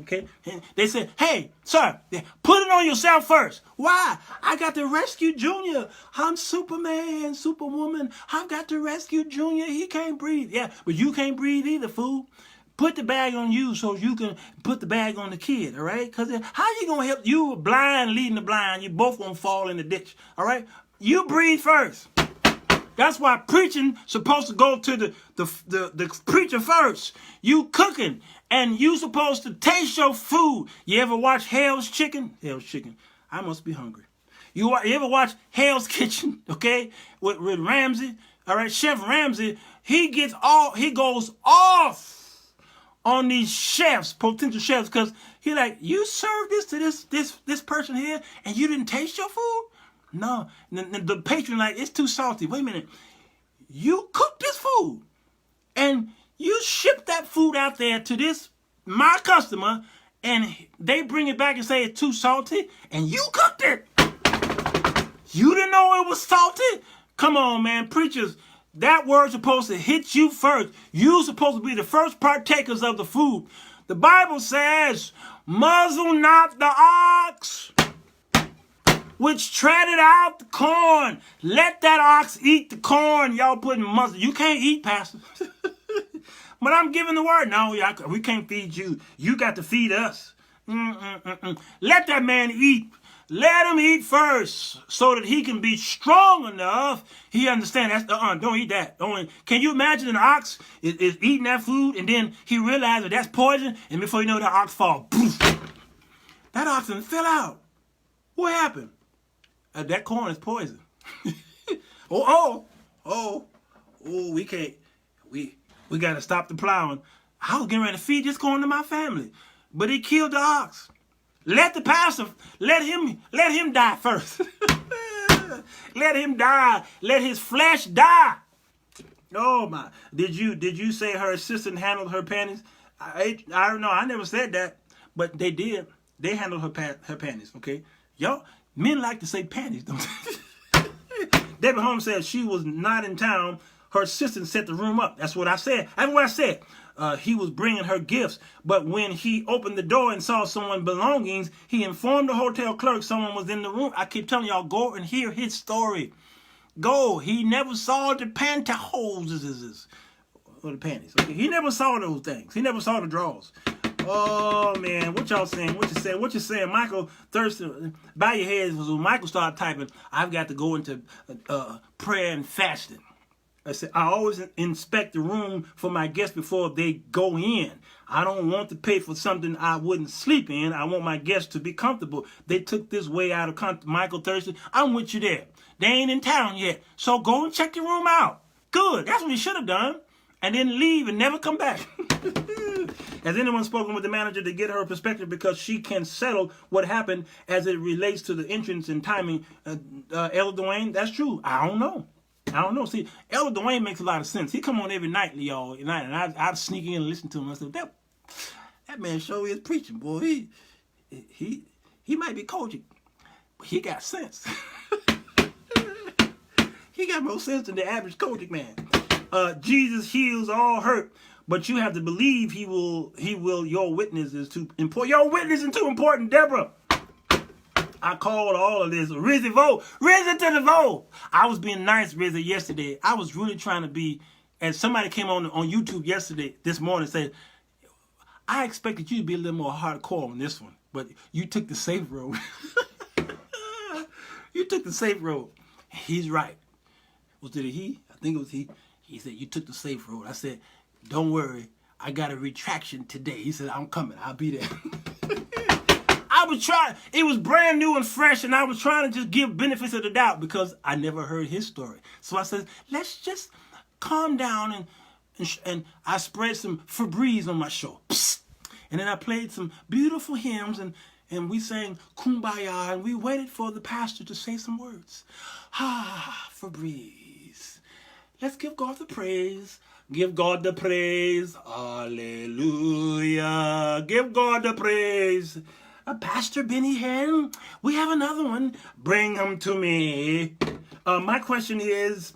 Okay. And they said, hey, sir, put it on yourself first. Why? I got to rescue Junior. I'm Superman, Superwoman. I've got to rescue Junior. He can't breathe. Yeah, but you can't breathe either, fool. Put the bag on you so you can put the bag on the kid, all right? Because how you going to help you blind leading the blind? You both going to fall in the ditch, all right? You breathe first. That's why preaching supposed to go to the preacher first. You cooking, and you supposed to taste your food. You ever watch Hell's Chicken? Hell's Chicken. I must be hungry. You ever watch Hell's Kitchen? Okay, with Ramsay. All right, Chef Ramsay. He goes off on these chefs, potential chefs, because he like, you serve this to this person here, and you didn't taste your food. No, the patron like, it's too salty. Wait a minute. You cook this food and you ship that food out there to my customer, and they bring it back and say it's too salty, and you cooked it. You didn't know it was salty? Come on, man. Preachers, that word's supposed to hit you first. You're supposed to be the first partakers of the food. The Bible says, muzzle not the ox which treaded out the corn. Let that ox eat the corn. Y'all putting muzzle. You can't eat, Pastor. But I'm giving the word. No, we can't feed you. You got to feed us. Let that man eat. Let him eat first so that he can be strong enough. He understands. Don't eat that. Can you imagine an ox is eating that food, and then he realizes that's poison, and before you know, that ox falls. That oxen fell out. What happened? That corn is poison. We can't. We got to stop the plowing. I was getting ready to feed this corn to my family, but he killed the ox. Let the pastor, let him die first. Let him die. Let his flesh die. Oh my! Did you say her assistant handled her panties? I don't know. I never said that, but they did. They handled her panties. Okay, y'all. Men like to say panties, don't they? Debbie Holmes said she was not in town. Her assistant set the room up. That's what I said. That's what I said. He was bringing her gifts, but when he opened the door and saw someone's belongings, he informed the hotel clerk someone was in the room. I keep telling y'all, go and hear his story. Go. He never saw the pantyhose or the panties. Okay? He never saw those things. He never saw the drawers. Oh man, what y'all saying? What you saying? Michael Thurston, bow your heads. When Michael started typing, I've got to go into prayer and fasting. I said, I always inspect the room for my guests before they go in. I don't want to pay for something I wouldn't sleep in. I want my guests to be comfortable. They took this way out of Michael Thurston. I'm with you there. They ain't in town yet. So go and check your room out. Good. That's what you should have done. and then leave and never come back. Has anyone spoken with the manager to get her perspective because she can settle what happened as it relates to the entrance and timing? Elder Dwayne, that's true. I don't know. See, Elder Dwayne makes a lot of sense. He come on every night, y'all, and I'd sneak in and listen to him. I said, that man sure is preaching, boy. He might be coaching, but he got sense. He got more sense than the average coaching man. Jesus heals all hurt, but you have to believe he will. Your witness is too important. Your witness is too important, Deborah. I called all of this. Rizzy vote. Rizzy to the vote. I was being nice, Rizzy, yesterday. I was really trying to be, and somebody came on YouTube this morning and said, I expected you to be a little more hardcore on this one, but you took the safe road. You took the safe road. He's right. Was it a he? I think it was he. He said, you took the safe road. I said, don't worry. I got a retraction today. He said, I'm coming. I'll be there. I was trying. It was brand new and fresh, and I was trying to just give benefits of the doubt because I never heard his story. So I said, let's just calm down, and I spread some Febreze on my show. Psst. And then I played some beautiful hymns, and we sang Kumbaya, and we waited for the pastor to say some words. Febreze. Let's give God the praise. Give God the praise. Hallelujah. Give God the praise. Pastor Benny Hinn, we have another one. Bring him to me. My question is,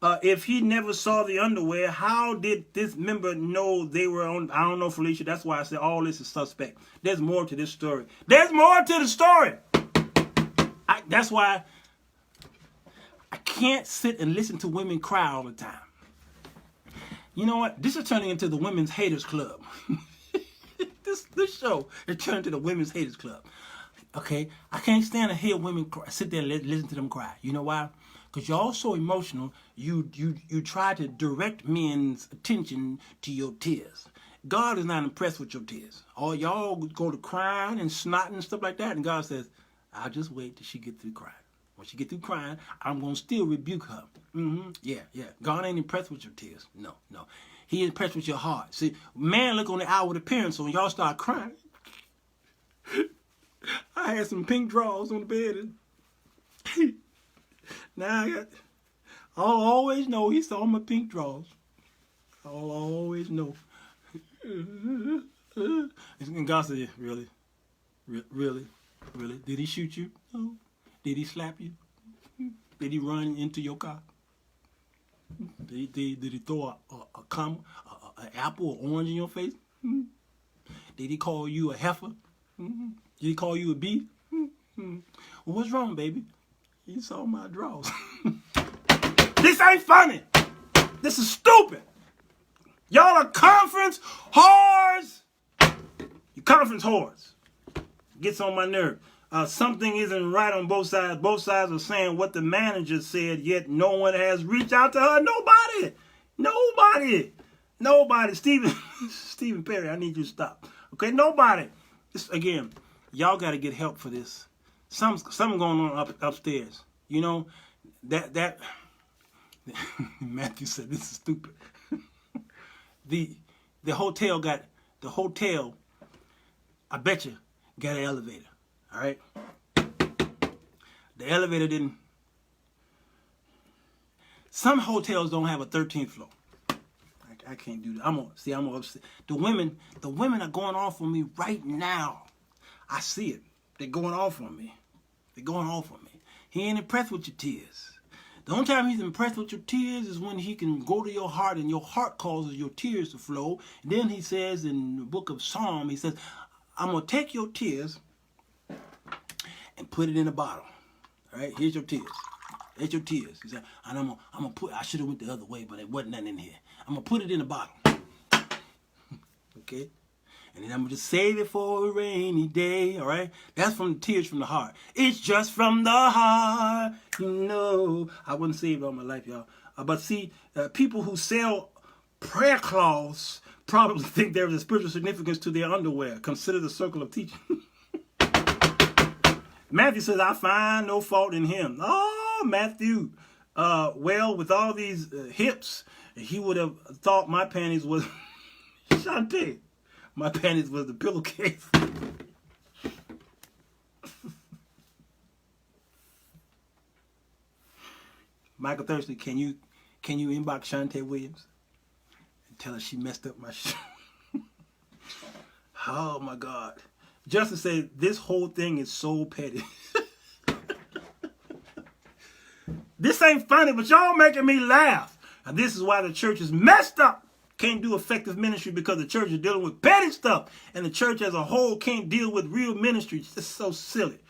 if he never saw the underwear, how did this member know they were on? I don't know, Felicia. That's why I said all this is suspect. There's more to this story. There's more to the story. That's why I can't sit and listen to women cry all the time. You know what? This is turning into the Women's Haters Club. This show is turning to the Women's Haters Club. Okay? I can't stand to hear women cry, sit there and listen to them cry. You know why? Because you're all so emotional, you try to direct men's attention to your tears. God is not impressed with your tears. All y'all go to crying and snotting and stuff like that, and God says, I'll just wait till she get through crying. When she get through crying, I'm going to still rebuke her. Yeah. God ain't impressed with your tears. No. He impressed with your heart. See, man look on the outward appearance, so when y'all start crying, I had some pink drawers on the bed, and now I'll always know he saw my pink drawers. I'll always know. And God said, really? Did he shoot you? No. Did he slap you? Did he run into your car? Did he throw an apple or orange in your face? Did he call you a heifer? Did he call you a bee? Well, what's wrong, baby? He saw my drawers. This ain't funny. This is stupid. Y'all are conference whores. You conference whores. Gets on my nerve. Something isn't right on both sides. Both sides are saying what the manager said, yet no one has reached out to her. Nobody. Stephen Perry, I need you to stop. Okay, nobody. Again, y'all got to get help for this. Something going on upstairs. You know, that Matthew said this is stupid. The hotel, I bet you, got an elevator. All right. The elevator didn't. Some hotels don't have a 13th floor. I can't do that. I'm gonna upset. The women are going off on me right now. I see it. They're going off on me. He ain't impressed with your tears. The only time he's impressed with your tears is when he can go to your heart and your heart causes your tears to flow. And then he says in the book of Psalm, he says, I'm going to take your tears and put it in a bottle. All right, here's your tears. There's your tears. He said, and I'm gonna put. I should have went the other way, but there wasn't nothing in here. I'm gonna put it in a bottle. Okay, and then I'm gonna just save it for a rainy day. All right, that's from the tears from the heart. It's just from the heart, you know. I wasn't saved all my life, y'all. But see, people who sell prayer cloths probably think there is a spiritual significance to their underwear. Consider the circle of teaching. Matthew says, I find no fault in him. Oh, Matthew. Well, with all these hips, he would have thought my panties was Shantae. My panties was the pillowcase. Michael Thurston, can you inbox Shantae Williams and tell her she messed up my shit? Oh my God. Justin said this whole thing is so petty. This ain't funny, but y'all making me laugh. And this is why the church is messed up. Can't do effective ministry because the church is dealing with petty stuff. And the church as a whole can't deal with real ministry. It's just so silly.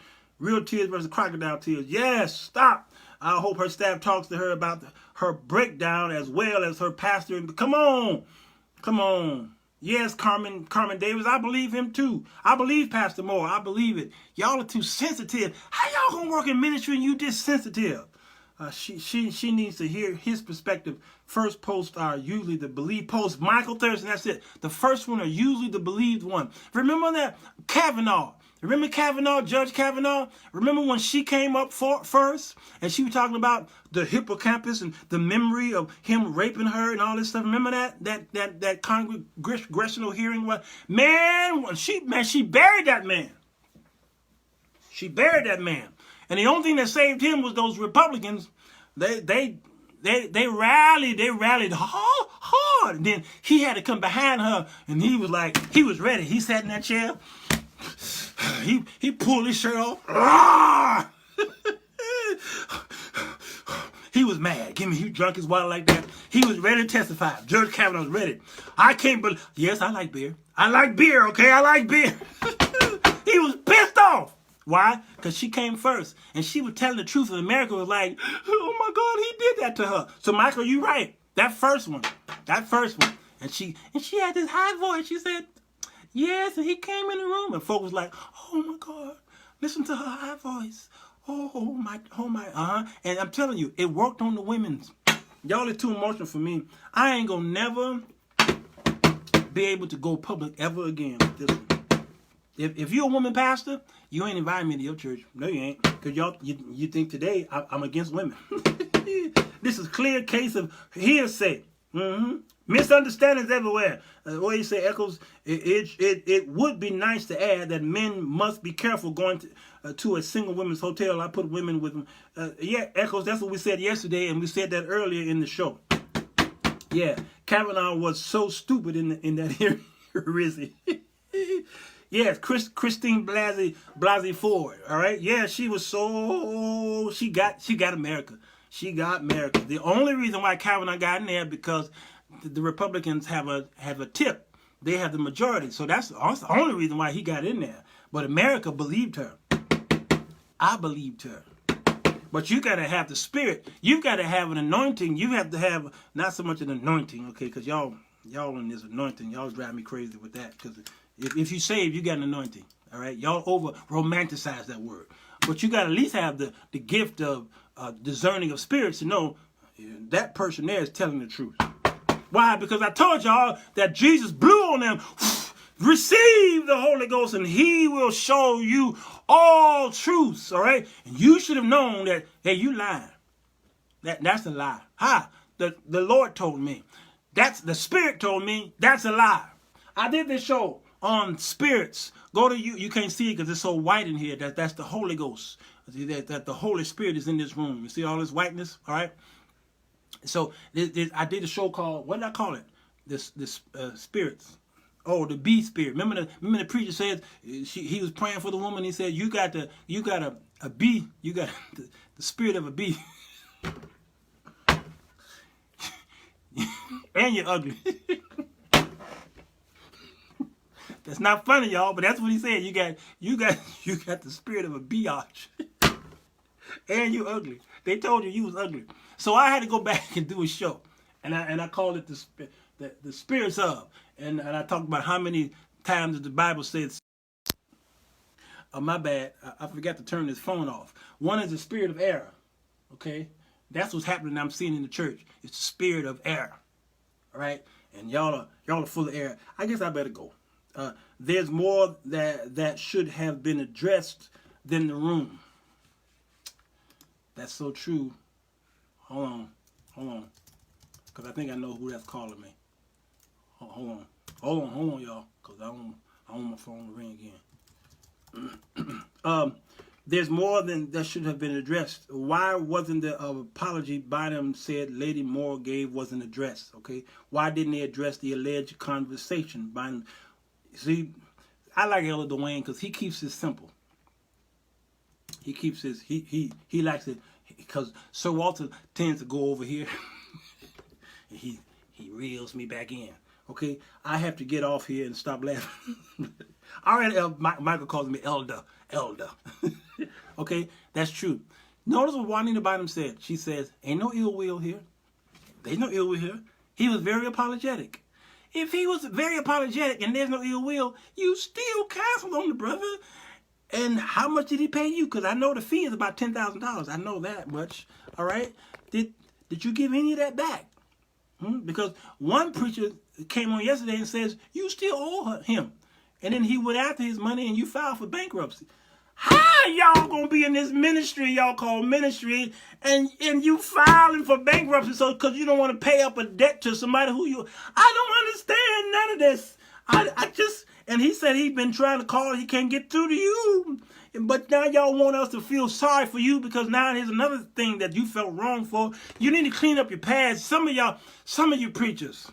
Real tears versus crocodile tears. Yes, stop. I hope her staff talks to her about her breakdown as well as her pastor. Come on. Come on. Yes, Carmen Davis, I believe him too. I believe Pastor Moore. I believe it. Y'all are too sensitive. How y'all gonna work in ministry and you this sensitive? She needs to hear his perspective. First posts are usually the believed posts. Michael Thurston, that's it. The first one are usually the believed one. Remember that? Kavanaugh. Remember Kavanaugh, Judge Kavanaugh? Remember when she came up first and she was talking about the hippocampus and the memory of him raping her and all this stuff? Remember that congressional hearing? Man, she buried that man. She buried that man. And the only thing that saved him was those Republicans. They rallied hard. And then he had to come behind her, and he was ready. He sat in that chair. He pulled his shirt off. He was mad. He drunk his water like that. He was ready to testify. Judge Kavanaugh was ready. I can't believe. Yes, I like beer. I like beer. Okay, I like beer. He was pissed off. Why? Because she came first. And she was telling the truth. And America was like, oh my God, he did that to her. So Michael, you right. That first one. And she had this high voice. She said, yes, and he came in the room. And folks was like, oh my God, listen to her high voice. Oh my. And I'm telling you, it worked on the women's. Y'all are too emotional for me. I ain't gonna never be able to go public ever again with this one. If you're a woman pastor, you ain't inviting me to your church. No, you ain't. Because you think today I'm against women. This is clear case of hearsay. Misunderstandings everywhere. What you say, Echoes, it would be nice to add that men must be careful going to a single women's hotel. I put women with them. Yeah, Echoes, that's what we said yesterday, and we said that earlier in the show. Yeah, Kavanaugh was so stupid in that hearing. Yes, Christine Blasey Ford. All right. Yeah, she was so she got America. She got America. The only reason why Kavanaugh got in there because the Republicans have a tip. They have the majority. So that's the only reason why he got in there. But America believed her. I believed her. But you got to have the spirit. You got to have an anointing. You have to have not so much an anointing, okay? Because y'all in this anointing, y'all drive me crazy with that. Because if you save, you got an anointing. All right? Y'all over romanticize that word. But you got to at least have the gift of discerning of spirits to know that person there is telling the truth. Why? Because I told y'all that Jesus blew on them. Receive the Holy Ghost and he will show you all truths. All right? And you should have known that, hey, you lying. That's a lie. The Lord told me. That's the Spirit told me. That's a lie. I did this show on spirits. Go to you can't see it because it's so white in here. That's the Holy Ghost. That the Holy Spirit is in this room. You see all this whiteness? All right. So I did a show called, what did I call it? This spirits. Oh, the bee spirit. Remember the preacher said he was praying for the woman. He said you got a bee. You got the spirit of a bee. And you're ugly. That's not funny, y'all, but that's what he said. You got the spirit of a biatch. And you ugly. They told you was ugly. So I had to go back and do a show. And I called it the spirits of. And I talked about how many times the Bible says, oh, my bad, I forgot to turn this phone off. One is the spirit of error. Okay? That's what's happening I'm seeing in the church. It's the spirit of error. All right? And y'all are full of error. I guess I better go. There's more that should have been addressed than the room. That's so true. Hold on. Because I think I know who that's calling me. Hold on, y'all. Because I don't want my phone to ring again. There's more than that should have been addressed. Why wasn't the apology Bynum said Lady Moore gave wasn't addressed? Okay, why didn't they address the alleged conversation? Bynum, see, I like Elder Dwayne because he keeps it simple. He keeps his he likes it because Sirwalterj tends to go over here. And he reels me back in. Okay, I have to get off here and stop laughing. All right, Michael calls me elder. Okay, that's true. Notice what Juanita Bynum said. She says, ain't no ill will here. There's no ill will here. He was very apologetic. If he was very apologetic and there's no ill will, you still canceled on the brother. And how much did he pay you? Because I know the fee is about $10,000. I know that much. All right. Did you give any of that back? Because one preacher came on yesterday and says, you still owe him. And then he went after his money and you filed for bankruptcy. How y'all gonna be in this ministry y'all call ministry and you filing for bankruptcy so because you don't want to pay up a debt to somebody who you... I don't understand none of this. I just... And he said he'd been trying to call, he can't get through to you. But now y'all want us to feel sorry for you because now here's another thing that you felt wrong for. You need to clean up your past. Some of you preachers,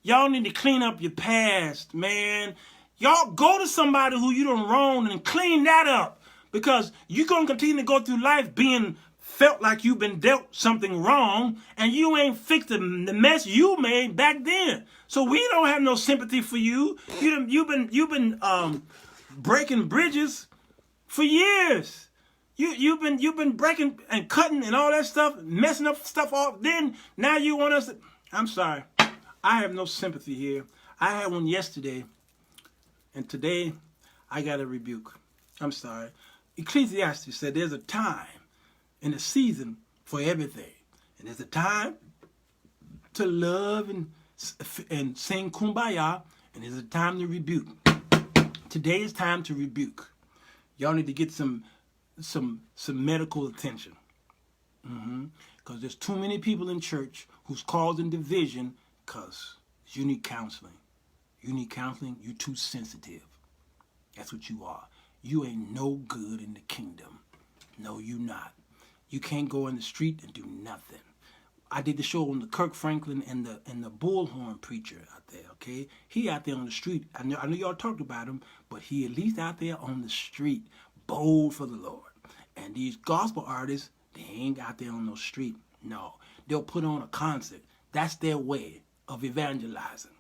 y'all need to clean up your past, man. Y'all go to somebody who you done wrong and clean that up because you're going to continue to go through life being felt like you've been dealt something wrong and you ain't fixed the mess you made back then. So we don't have no sympathy for you. You've been breaking bridges for years. You've been breaking and cutting and all that stuff, messing up stuff off. Then now you want us to... I'm sorry. I have no sympathy here. I had one yesterday, and today I got a rebuke. I'm sorry. Ecclesiastes said there's a time and a season for everything. And there's a time to love and sing kumbaya, and there's a time to rebuke. Today is time to rebuke. Y'all need to get some medical attention. Because there's too many people in church who's causing division because you need counseling. You need counseling. You're too sensitive. That's what you are. You ain't no good in the kingdom. No, you not. You can't go in the street and do nothing. I did the show on the Kirk Franklin and the bullhorn preacher out there, okay? He out there on the street. I know y'all talked about him, but he at least out there on the street, bold for the Lord. And these gospel artists, they ain't out there on no street. No, they'll put on a concert. That's their way of evangelizing.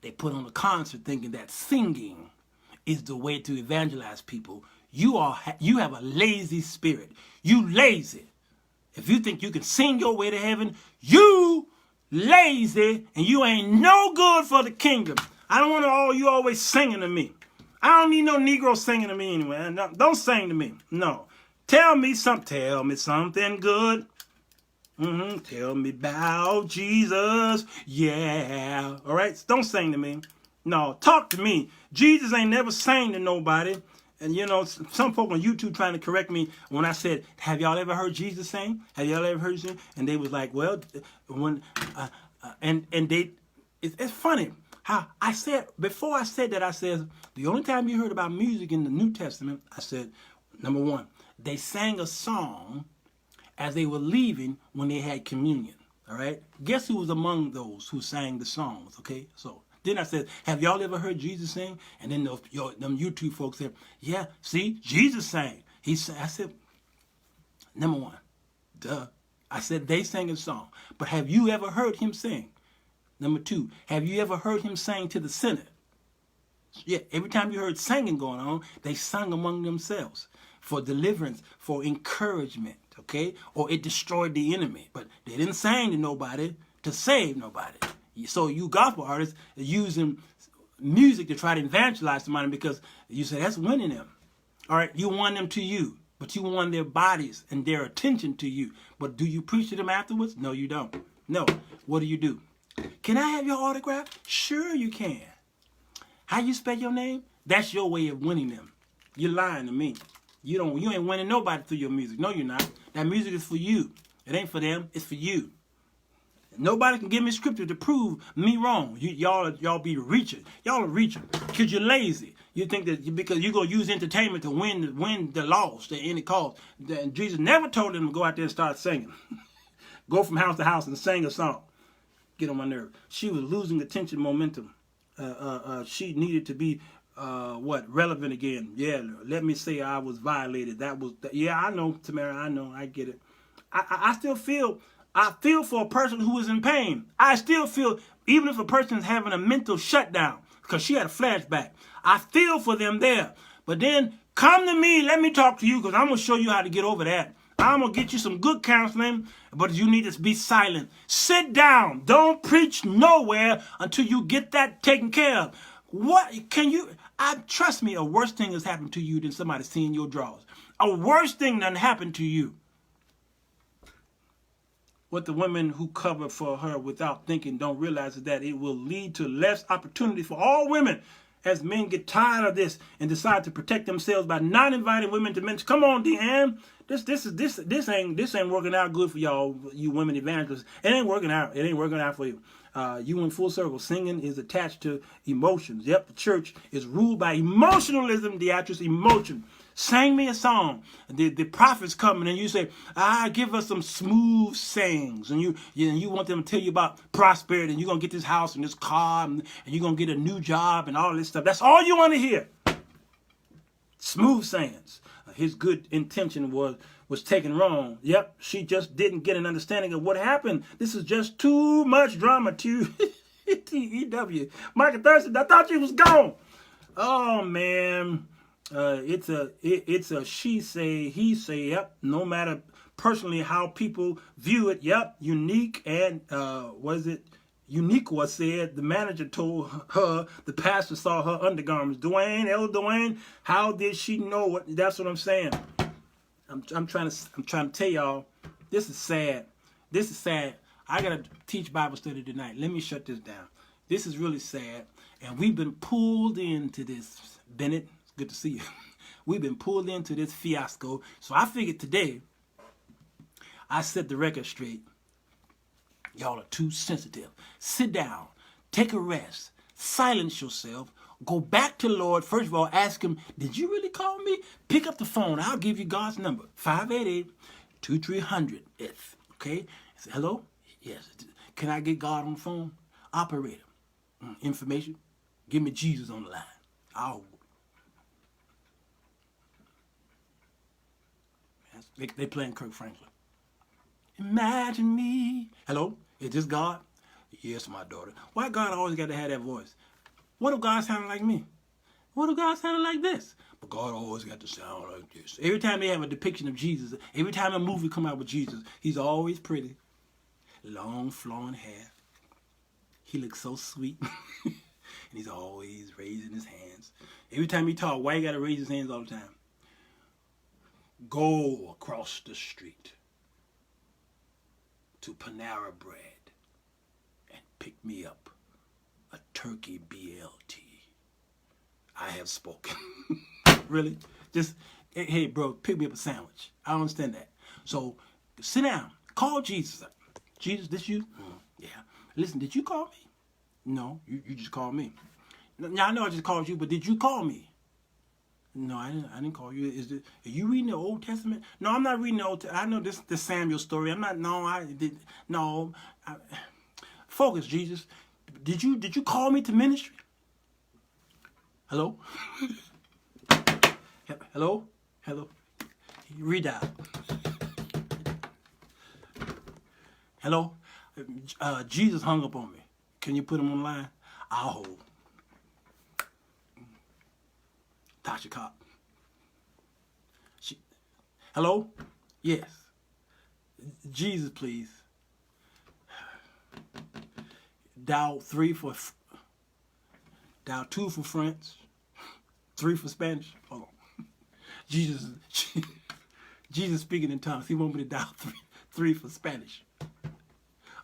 They put on a concert thinking that singing is the way to evangelize people. You have a lazy spirit. You lazy. If you think you can sing your way to heaven, you lazy and you ain't no good for the kingdom. I don't want all you always singing to me. I don't need no Negro singing to me anyway. No, don't sing to me. No. Tell me something good. Tell me about Jesus. Yeah. All right? Don't sing to me. No, talk to me. Jesus ain't never sang to nobody. And, you know, some folk on YouTube trying to correct me when I said, have y'all ever heard Jesus sing? Have y'all ever heard him? And they was like, well, it's funny how I said, before I said that, I said, the only time you heard about music in the New Testament, I said, number one, they sang a song as they were leaving when they had communion. All right? Guess who was among those who sang the songs? Okay? So then I said, have y'all ever heard Jesus sing? And then them YouTube folks said, yeah, see, Jesus sang. I said, number one, duh. I said they sang a song. But have you ever heard him sing? Number two, have you ever heard him sing to the sinner? Yeah, every time you heard singing going on, they sang among themselves for deliverance, for encouragement, okay? Or it destroyed the enemy. But they didn't sing to nobody to save nobody. So you gospel artists are using music to try to evangelize somebody because you say that's winning them. All right, you won them to you, but you won their bodies and their attention to you. But do you preach to them afterwards? No, you don't. No. What do? Can I have your autograph? Sure you can. How you spell your name? That's your way of winning them. You're lying to me. You ain't winning nobody through your music. No, you're not. That music is for you. It ain't for them. It's for you. Nobody can give me scripture to prove me wrong. Y'all be reaching. Y'all are reaching because you're lazy. You think that because you're going to use entertainment to win the lost at any cost. And Jesus never told them to go out there and start singing. Go from house to house and sing a song. Get on my nerve. She was losing attention momentum. She needed to be relevant again. Yeah, let me say I was violated. Yeah, I know, Tamara. I know. I get it. I still feel. I feel for a person who is in pain. I still feel, even if a person is having a mental shutdown, because she had a flashback, I feel for them there. But then, come to me, let me talk to you, because I'm going to show you how to get over that. I'm going to get you some good counseling, but you need to be silent. Sit down. Don't preach nowhere until you get that taken care of. What can you, trust me, a worse thing has happened to you than somebody seeing your drawers. A worse thing than happened to you. What the women who cover for her without thinking don't realize is that it will lead to less opportunity for all women as men get tired of this and decide to protect themselves by not inviting women to mention. Come on, Deanne. This ain't working out good for y'all, you women evangelists. It ain't working out. It ain't working out for you. You in full circle. Singing is attached to emotions. Yep, the church is ruled by emotionalism, Beatrice, emotion. Sing me a song. The prophets coming and you say, give us some smooth sayings. And you want them to tell you about prosperity and you're going to get this house and this car and you're going to get a new job and all this stuff. That's all you want to hear. Smooth sayings. His good intention was taken wrong. Yep, she just didn't get an understanding of what happened. This is just too much drama to T-E-W. Michael Thurston, I thought you was gone. Oh, man. It's a she say, he say, yep, no matter personally how people view it, yep, unique and, Unique was said, the manager told her, the pastor saw her undergarments. Elder Dwayne, how did she know what? That's what I'm saying. I'm trying to tell y'all, this is sad. This is sad. I gotta teach Bible study tonight. Let me shut this down. This is really sad. And we've been pulled into this, Bennett. Good to see you. We've been pulled into this fiasco. So I figured today, I set the record straight. Y'all are too sensitive. Sit down. Take a rest. Silence yourself. Go back to the Lord. First of all, ask him, did you really call me? Pick up the phone. I'll give you God's number. 588-2300. Okay? Say, hello? Yes. Can I get God on the phone? Operator. Information? Give me Jesus on the line. They playing Kirk Franklin. Imagine me. Hello? Is this God? Yes, my daughter. Why God always got to have that voice? What if God sounded like me? What if God sounded like this? But God always got to sound like this. Every time they have a depiction of Jesus, every time a movie come out with Jesus, he's always pretty. Long, flowing hair. He looks so sweet. And he's always raising his hands. Every time he talks, why you got to raise his hands all the time? Go across the street to Panera Bread and pick me up a turkey BLT. I have spoken. Really? Just, hey, bro, pick me up a sandwich. I don't understand that. So, sit down. Call Jesus up. Jesus, this you? Yeah. Listen, did you call me? No, you just called me. Now, I know I just called you, but did you call me? No, I didn't call you. Are you reading the Old Testament? No, I'm not reading the Old Testament. I know this Samuel story. I'm not. No, focus, Jesus. Did you call me to ministry? Hello? Hello? Read out. Hello? Jesus hung up on me. Can you put him on the line? I'll hold. Tasha Cobb. Hello? Yes. Jesus, please. Dial 2 for French, 3 for Spanish. Hold on. Jesus speaking in tongues. He want me to dial 3 for Spanish.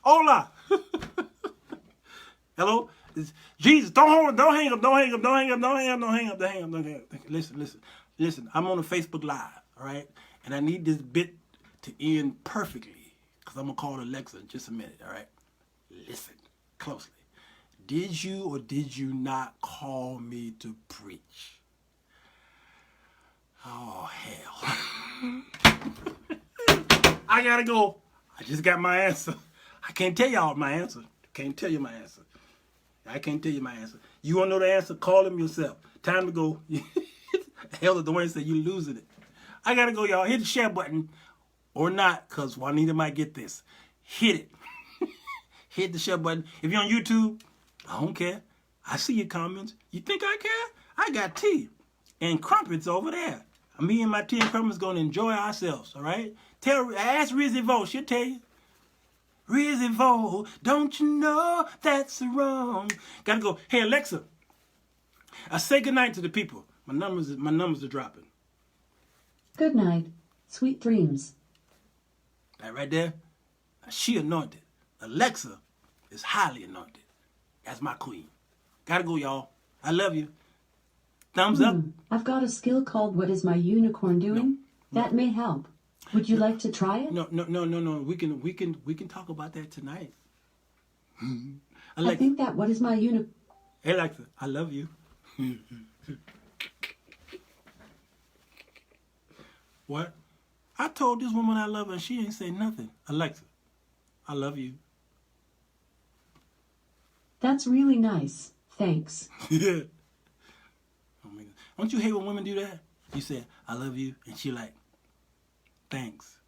Hola. Hello? Jesus, don't hang up. Listen. I'm on a Facebook Live, all right? And I need this bit to end perfectly. because I'm going to call Alexa in just a minute, all right? Listen closely. Did you or did you not call me to preach? Oh, hell. I got to go. I just got my answer. I can't tell y'all my answer. Can't tell you my answer. I can't tell you my answer. You want to know the answer? Call him yourself. Time to go. Hell, Dwayne said you losing it. I got to go, y'all. Hit the share button or not, because Juanita might get this. Hit it. Hit the share button. If you're on YouTube, I don't care. I see your comments. You think I care? I got tea and crumpets over there. Me and my tea and crumpets going to enjoy ourselves, all right? Ask Rizzy Vo. She'll tell you. Rizzy Vo, don't you know that's wrong? Gotta go. Hey, Alexa, I say goodnight to the people. My numbers are dropping. Good night. Sweet dreams. That right there, she anointed. Alexa is highly anointed. That's my queen. Gotta go, y'all. I love you. Thumbs up. I've got a skill called What Is My Unicorn Doing? No. That may help. Would you like to try it? No. We can talk about that tonight. Alexa, I think that What Is My Unicorn... Hey, Alexa, I love you. What? I told this woman I love her and she ain't say nothing. Alexa, I love you. That's really nice. Thanks. Yeah. Oh my God. Don't you hate when women do that? You say, I love you, and she like, thanks.